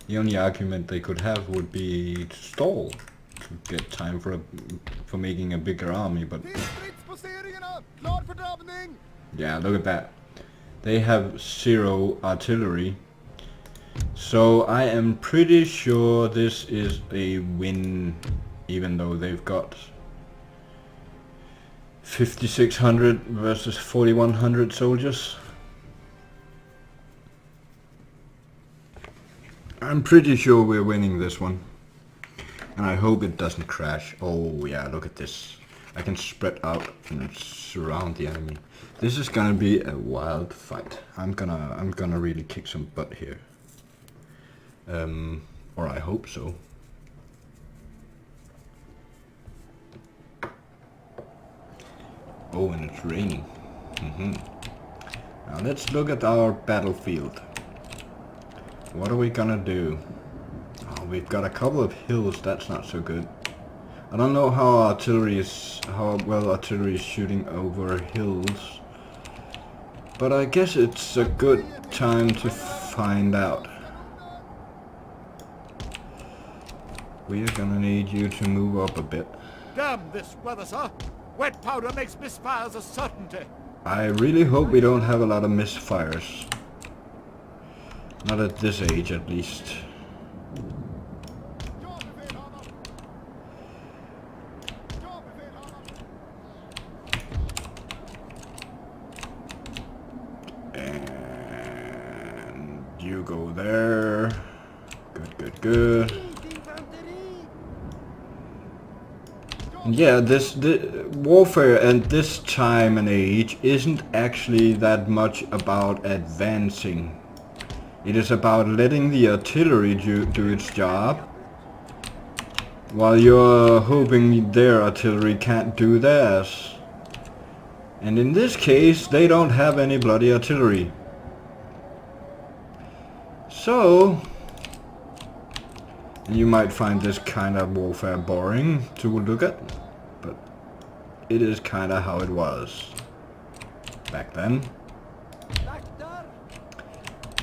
The only argument they could have would be to stall, to get time for making a bigger army, but... Yeah, look at that. They have 0 artillery. So I am pretty sure this is a win, even though they've got 5,600 versus 4,100 soldiers. I'm pretty sure we're winning this one. And I hope it doesn't crash. Oh yeah, look at this. I can spread out and surround the enemy. This is gonna be a wild fight. I'm gonna really kick some butt here. Or I hope so. Oh, and it's raining. Now let's look at our battlefield. What are we gonna do? Oh, we've got a couple of hills, that's not so good. I don't know how well artillery is shooting over hills. But I guess it's a good time to find out. We are gonna need you to move up a bit. Damn this weather, sir! Wet powder makes misfires a certainty. I really hope we don't have a lot of misfires. Not at this age, at least. And you go there. Good. Yeah, this warfare and this time and age isn't actually that much about advancing. It is about letting the artillery do its job, while you're hoping their artillery can't do theirs. And in this case, they don't have any bloody artillery. So... you might find this kind of warfare boring to look at, but it is kinda how it was back then.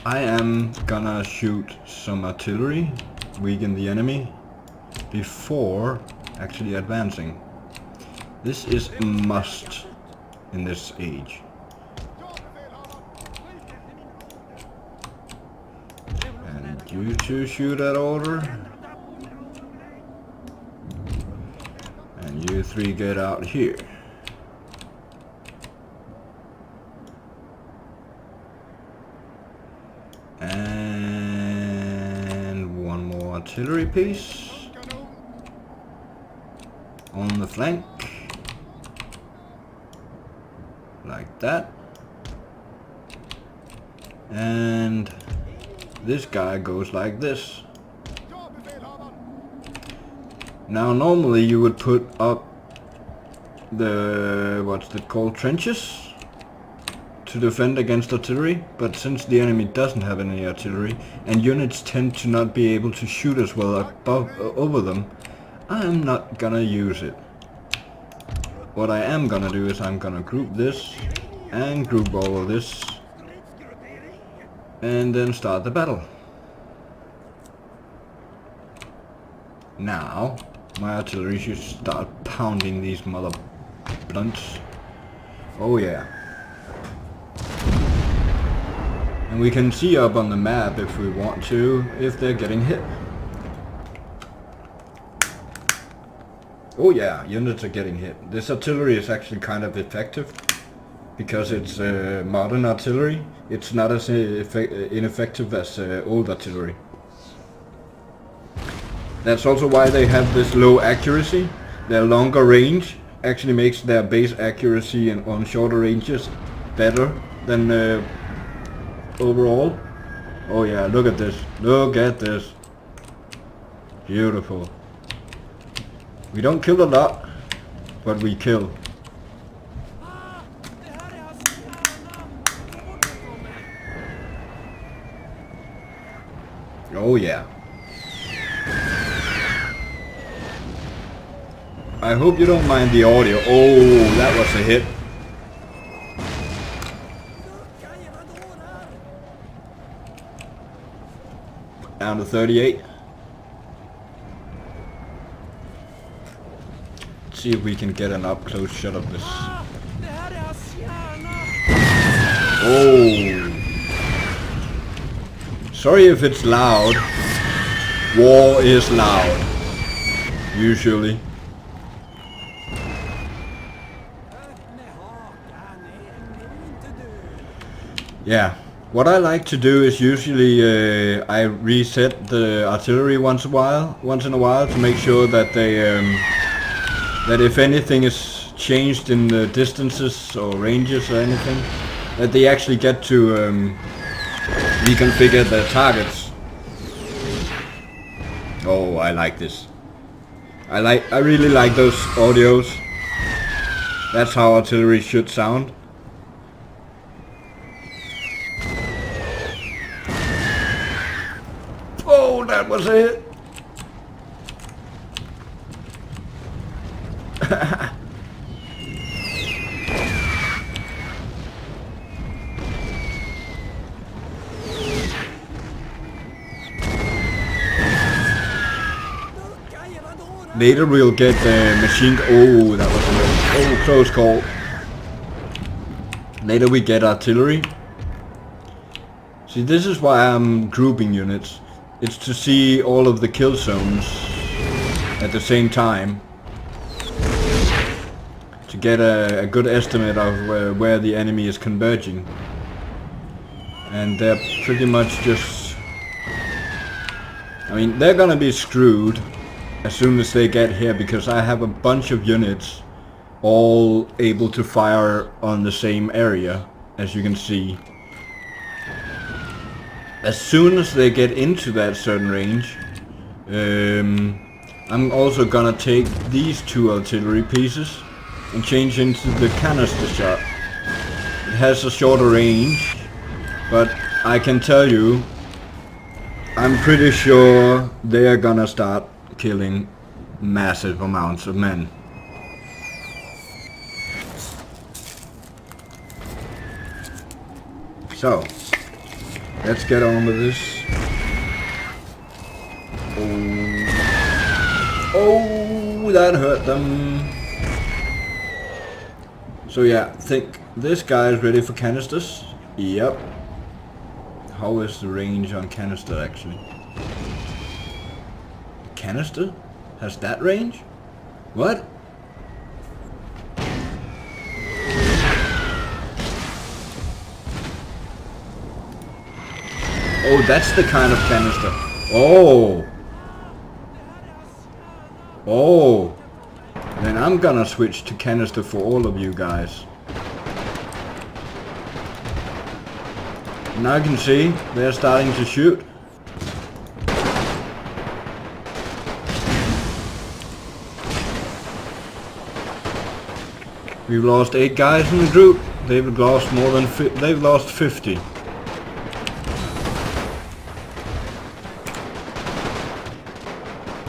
I am gonna shoot some artillery, weaken the enemy, before actually advancing. This is a must in this age. And you two shoot that order. And you three get out here. And one more artillery piece on the flank, like that. And this guy goes like this. Now normally you would put up the, what's it called, trenches to defend against artillery, but since the enemy doesn't have any artillery and units tend to not be able to shoot as well over them, I'm not gonna use it. What I am gonna do is I'm gonna group this and group all of this and then start the battle. Now my artillery should start pounding these mother blunts. Oh yeah. And we can see up on the map if we want to, if they're getting hit. Oh yeah, units are getting hit. This artillery is actually kind of effective because it's modern artillery. It's not as ineffective as old artillery. That's also why they have this low accuracy. Their longer range actually makes their base accuracy on shorter ranges better than overall. Oh yeah, look at this. Look at this. Beautiful. We don't kill a lot, but we kill. Oh yeah. I hope you don't mind the audio. Oh, that was a hit. Down to 38. Let's see if we can get an up close shot of this. Oh. Sorry if it's loud. War is loud. Usually. Yeah. What I like to do is usually I reset the artillery once in a while to make sure that they that if anything is changed in the distances or ranges or anything, that they actually get to reconfigure their targets. Oh, I like this. I really like those audios. That's how artillery should sound. Oh, that was it. Later we'll get the machine. Oh, that was a close call. Later we get artillery. See, this is why I'm grouping units. It's to see all of the kill zones at the same time, to get a good estimate of where the enemy is converging. And they're pretty much just, I mean, they're gonna be screwed as soon as they get here, because I have a bunch of units all able to fire on the same area, as you can see. As soon as they get into that certain range, I'm also gonna take these two artillery pieces and change into the canister shot. It has a shorter range, but I can tell you, I'm pretty sure they are gonna start killing massive amounts of men. So, let's get on with this. Oh, that hurt them. So yeah, think this guy is ready for canisters. Yep. How is the range on canister actually? Canister? Has that range? What? Oh, that's the kind of canister. Oh. Oh. Then I'm gonna switch to canister for all of you guys. Now you can see they're starting to shoot. We've lost 8 guys in the group. They've lost more than they've lost 50.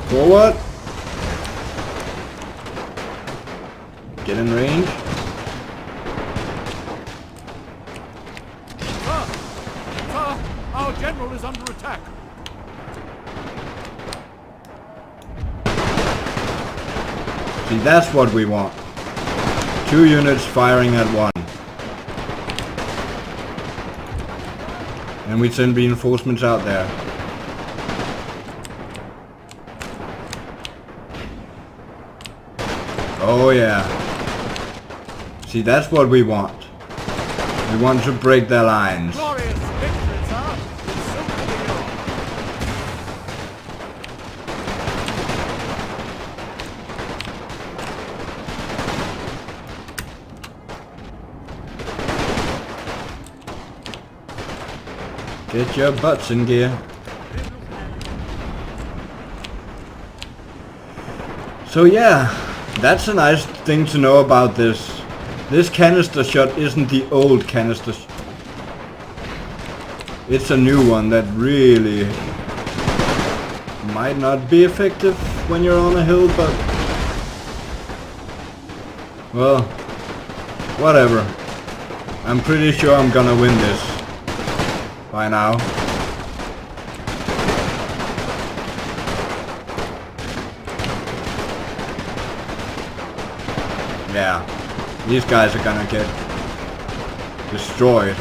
Forward. Get in range. Sir, our general is under attack. See, that's what we want. 2 units firing at one. And we send reinforcements out there. Oh yeah. See, that's what we want. We want to break their lines. Glorious victory, sir. Soon to be yours. Get your butts in gear. So yeah, that's a nice thing to know about this. This canister shot isn't the old canister it's a new one that really might not be effective when you're on a hill, but well, whatever. I'm pretty sure I'm gonna win this by now. Yeah, these guys are gonna get destroyed.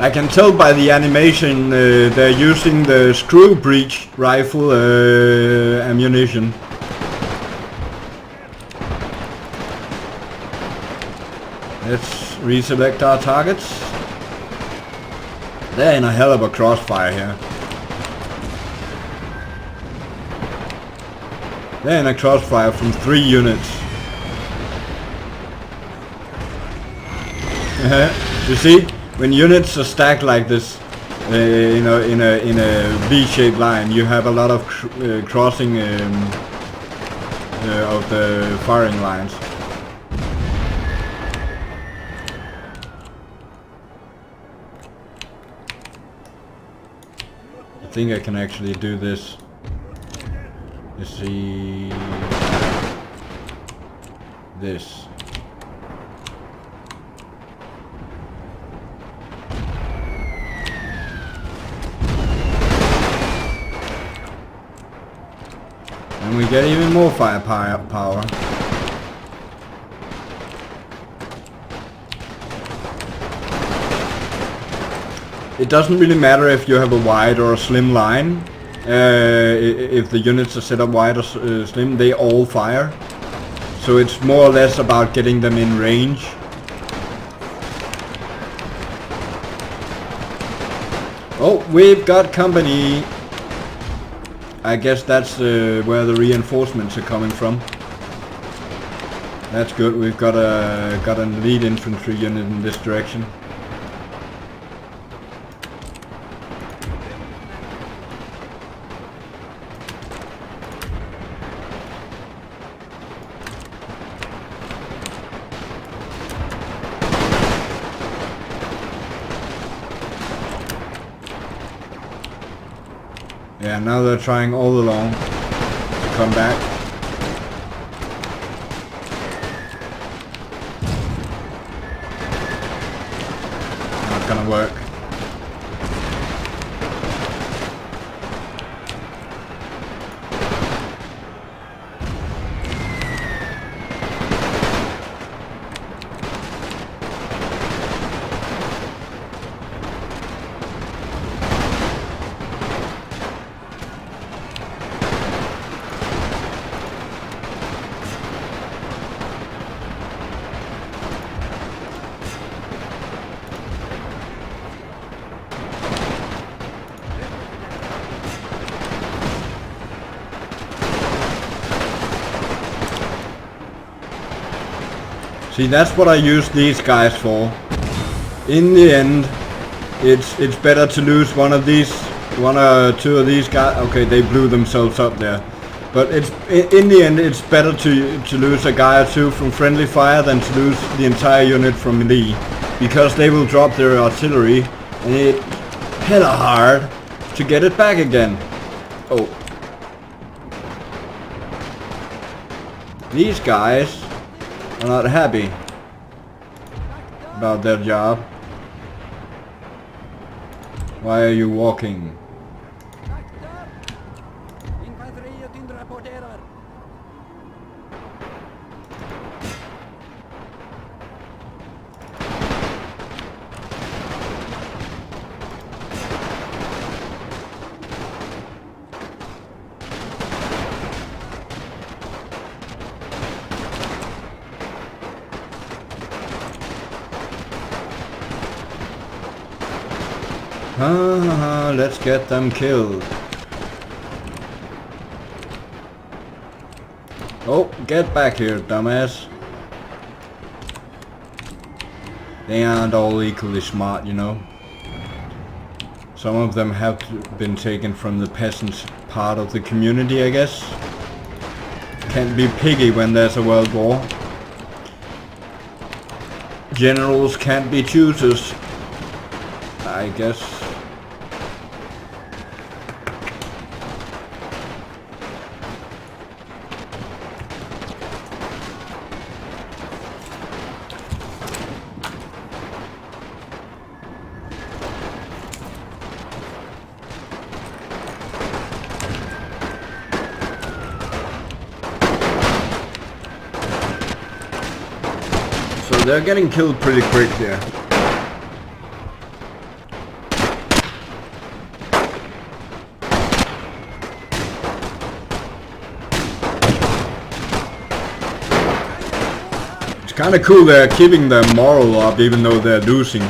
I can tell by the animation they're using the screw breech rifle ammunition. Let's reselect our targets. They're in a hell of a crossfire here. They're in a crossfire from 3 units. You see? When units are stacked like this, in a V-shaped line, you have a lot of crossing of the firing lines. I think I can actually do this. Let's see this. And we get even more firepower. It doesn't really matter if you have a wide or a slim line. If the units are set up wide or slim, they all fire. So it's more or less about getting them in range. Oh, we've got company. I guess that's where the reinforcements are coming from. That's good. We've got a lead infantry unit in this direction. Yeah, now they're trying all along to come back. Not gonna work. See, that's what I use these guys for. In the end, it's better to lose one or two of these guys. Okay, they blew themselves up there. But it's in the end, it's better to lose a guy or two from friendly fire than to lose the entire unit from melee, because they will drop their artillery, and it's hella hard to get it back again. Oh, these guys are not happy about their job. Why are you walking? Let's get them killed. Oh, get back here, dumbass. They aren't all equally smart, you know. Some of them have been taken from the peasants part of the community, I guess. Can't be piggy when there's a world war. Generals can't be choosers, I guess. So they're getting killed pretty quick here. It's kind of cool they're keeping their moral up even though they're losing.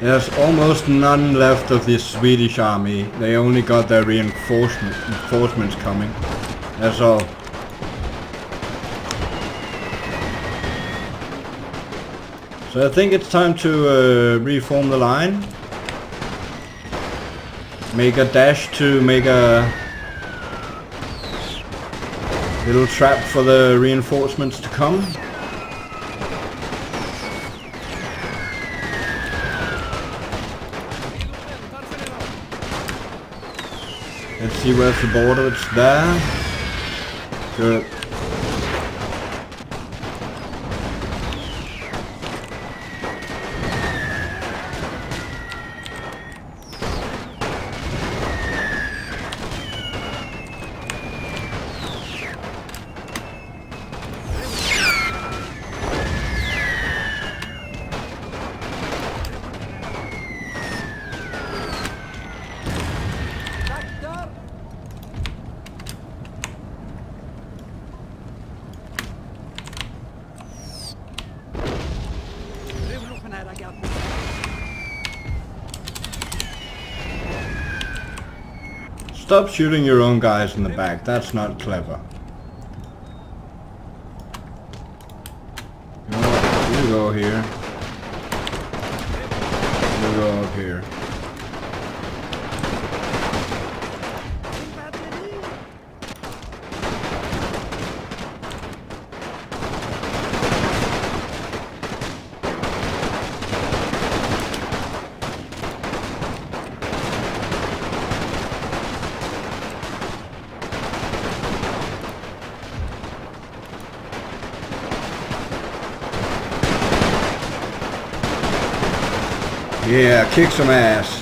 There's almost none left of the Swedish army. They only got their reinforcements coming. That's all. So I think it's time to reform the line. Make a dash to make a little trap for the reinforcements to come. Let's see where's the border. It's there. Good. Stop shooting your own guys in the back. That's not clever. You go here. You go up here. Yeah, kick some ass.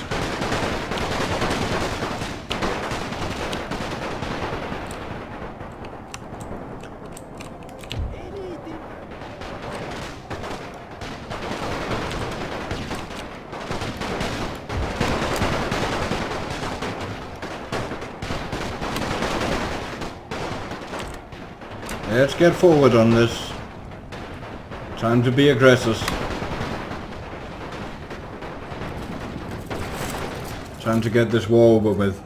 Let's get forward on this. Time to be aggressors. Time to get this war over with.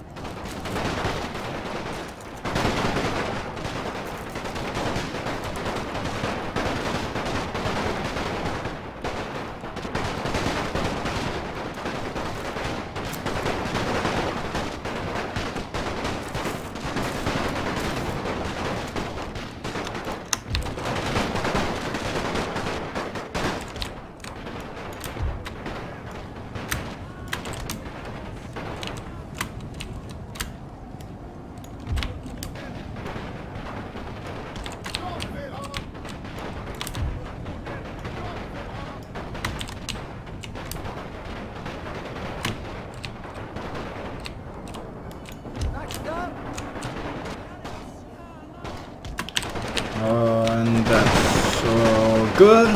And that's all good.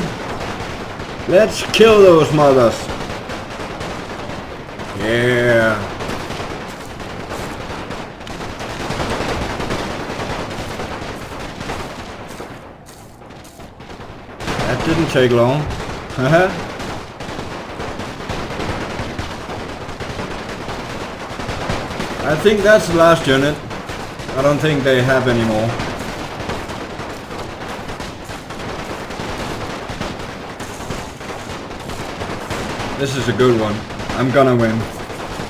Let's kill those mothers. Yeah. That didn't take long. I think that's the last unit. I don't think they have any more. This is a good one. I'm gonna win.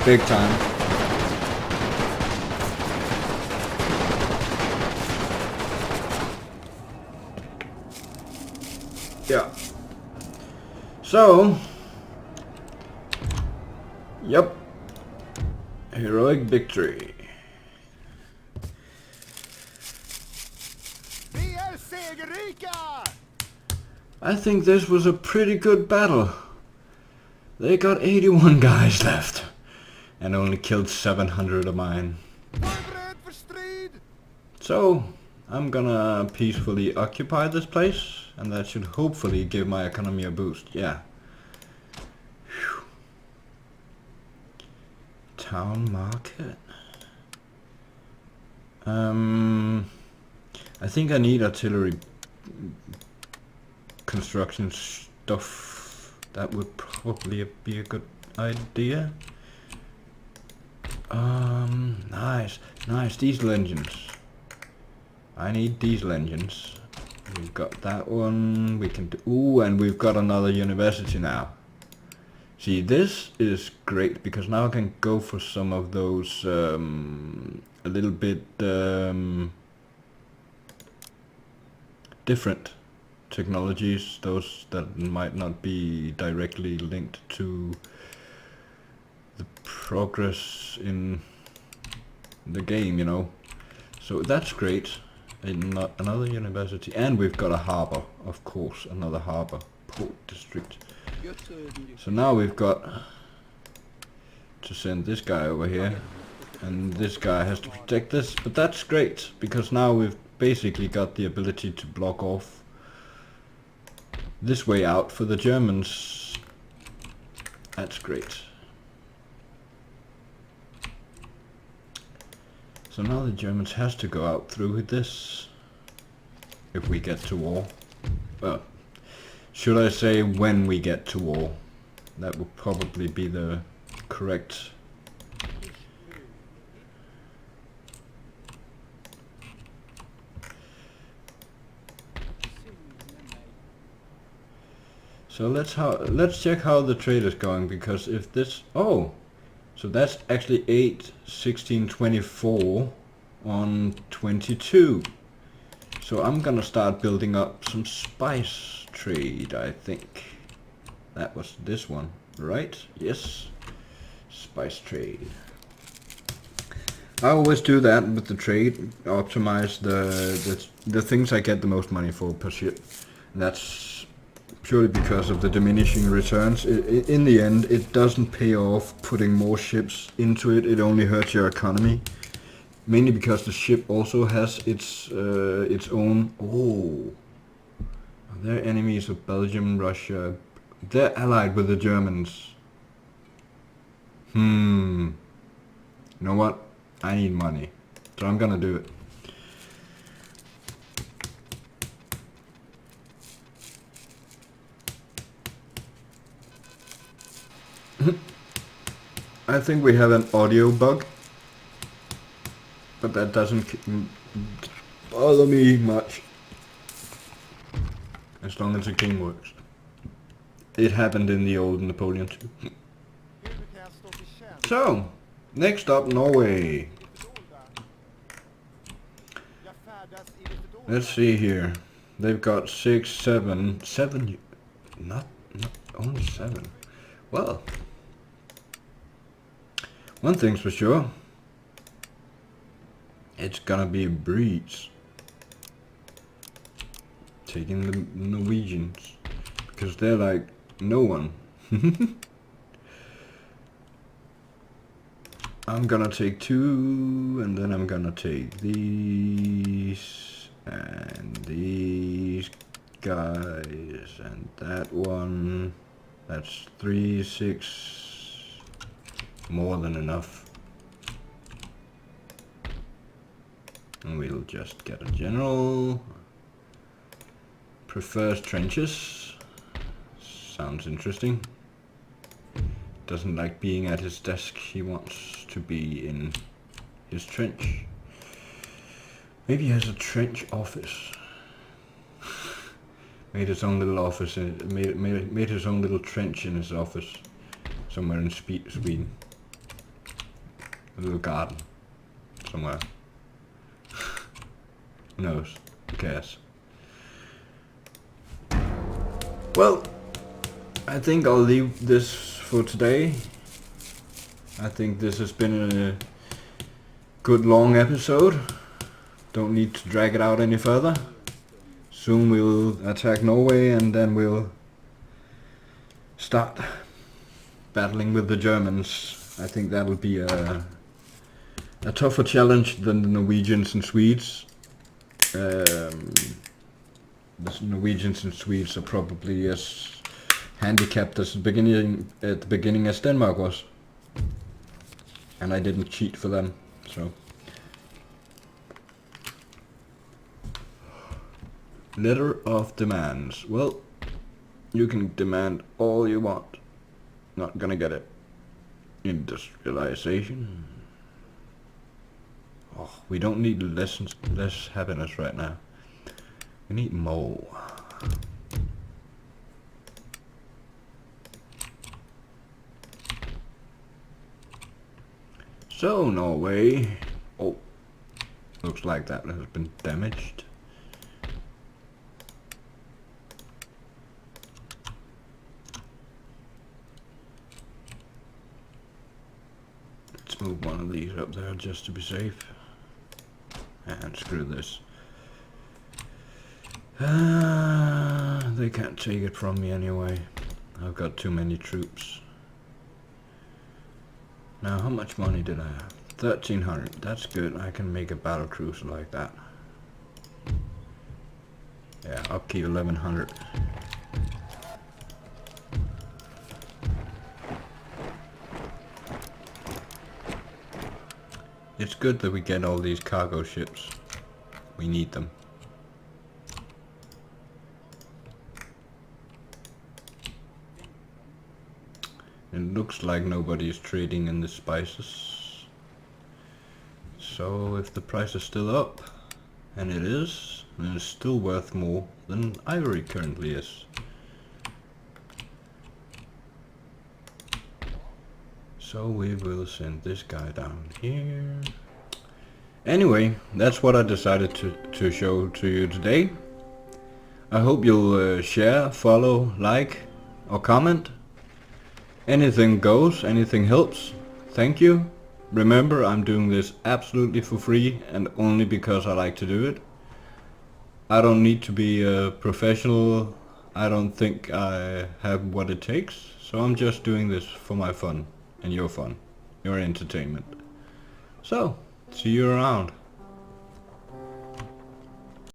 Big time. Yeah. So. Yep. Heroic victory. I think this was a pretty good battle. They got 81 guys left, and only killed 700 of mine. So, I'm gonna peacefully occupy this place, and that should hopefully give my economy a boost, yeah. Whew. Town market. I think I need artillery construction stuff. That would probably be a good idea. Nice diesel engines. I need diesel engines. We've got that one. We can do. Ooh, and we've got another university now. See, this is great because now I can go for some of those a little bit different technologies, those that might not be directly linked to the progress in the game, you know. So that's great. Another university, and we've got a harbor, of course, another harbor, port district. So now we've got to send this guy over here, and this guy has to protect this, but that's great because now we've basically got the ability to block off this way out for the Germans. That's great. So now the Germans has to go out through with this if we get to war. Well, should I say when we get to war? That would probably be the correct So let's check how the trade is going, because if this, oh, so that's actually 8, 16, 24 on 22. So I'm gonna start building up some spice trade, I think. That was this one, right? Yes, spice trade. I always do that with the trade, optimize the things I get the most money for per ship. That's purely because of the diminishing returns. In the end, it doesn't pay off putting more ships into it. It only hurts your economy. Mainly because the ship also has its own. Oh, are there enemies of Belgium, Russia? They're allied with the Germans. You know what? I need money, so I'm gonna do it. I think we have an audio bug, but that doesn't bother me much, as long as the game works. It happened in the old Napoleon TW. So, next up, Norway. Let's see here. They've got 6, 7, not only 7. Well, one thing's for sure. It's gonna be a breeze. Taking the Norwegians, because they're like no one. I'm gonna take 2, and then I'm gonna take these and these guys and that one. That's 3, 6, more than enough. And we'll just get a general. Prefers trenches. Sounds interesting. Doesn't like being at his desk. He wants to be in his trench. Maybe he has a trench office. Made his own little office. Made his own little trench in his office, somewhere in Sweden. A little garden somewhere. Who knows? Who cares? Well, I think I'll leave this for today. I think this has been a good long episode. Don't need to drag it out any further. Soon we'll attack Norway, and then we'll start battling with the Germans. I think that'll be a tougher challenge than the Norwegians and Swedes. The Norwegians and Swedes are probably as handicapped at the beginning as Denmark was, and I didn't cheat for them. So, letter of demands. Well, you can demand all you want. Not gonna get it. Industrialization. Oh, we don't need less happiness right now. We need more. So, Norway. Oh, looks like that has been damaged. Let's move one of these up there just to be safe. And screw this. They can't take it from me anyway. I've got too many troops. Now, how much money did I have? 1,300. That's good. I can make a battle cruiser like that. Yeah, upkeep 1,100. It's good that we get all these cargo ships. We need them. It looks like nobody is trading in the spices. So if the price is still up, and it is, then it's still worth more than ivory currently is. So we will send this guy down here. Anyway, that's what I decided to show to you today. I hope you'll share, follow, like, or comment. Anything goes, anything helps. Thank you. Remember, I'm doing this absolutely for free and only because I like to do it. I don't need to be a professional. I don't think I have what it takes. So I'm just doing this for my fun and your fun, your entertainment. So, see you around.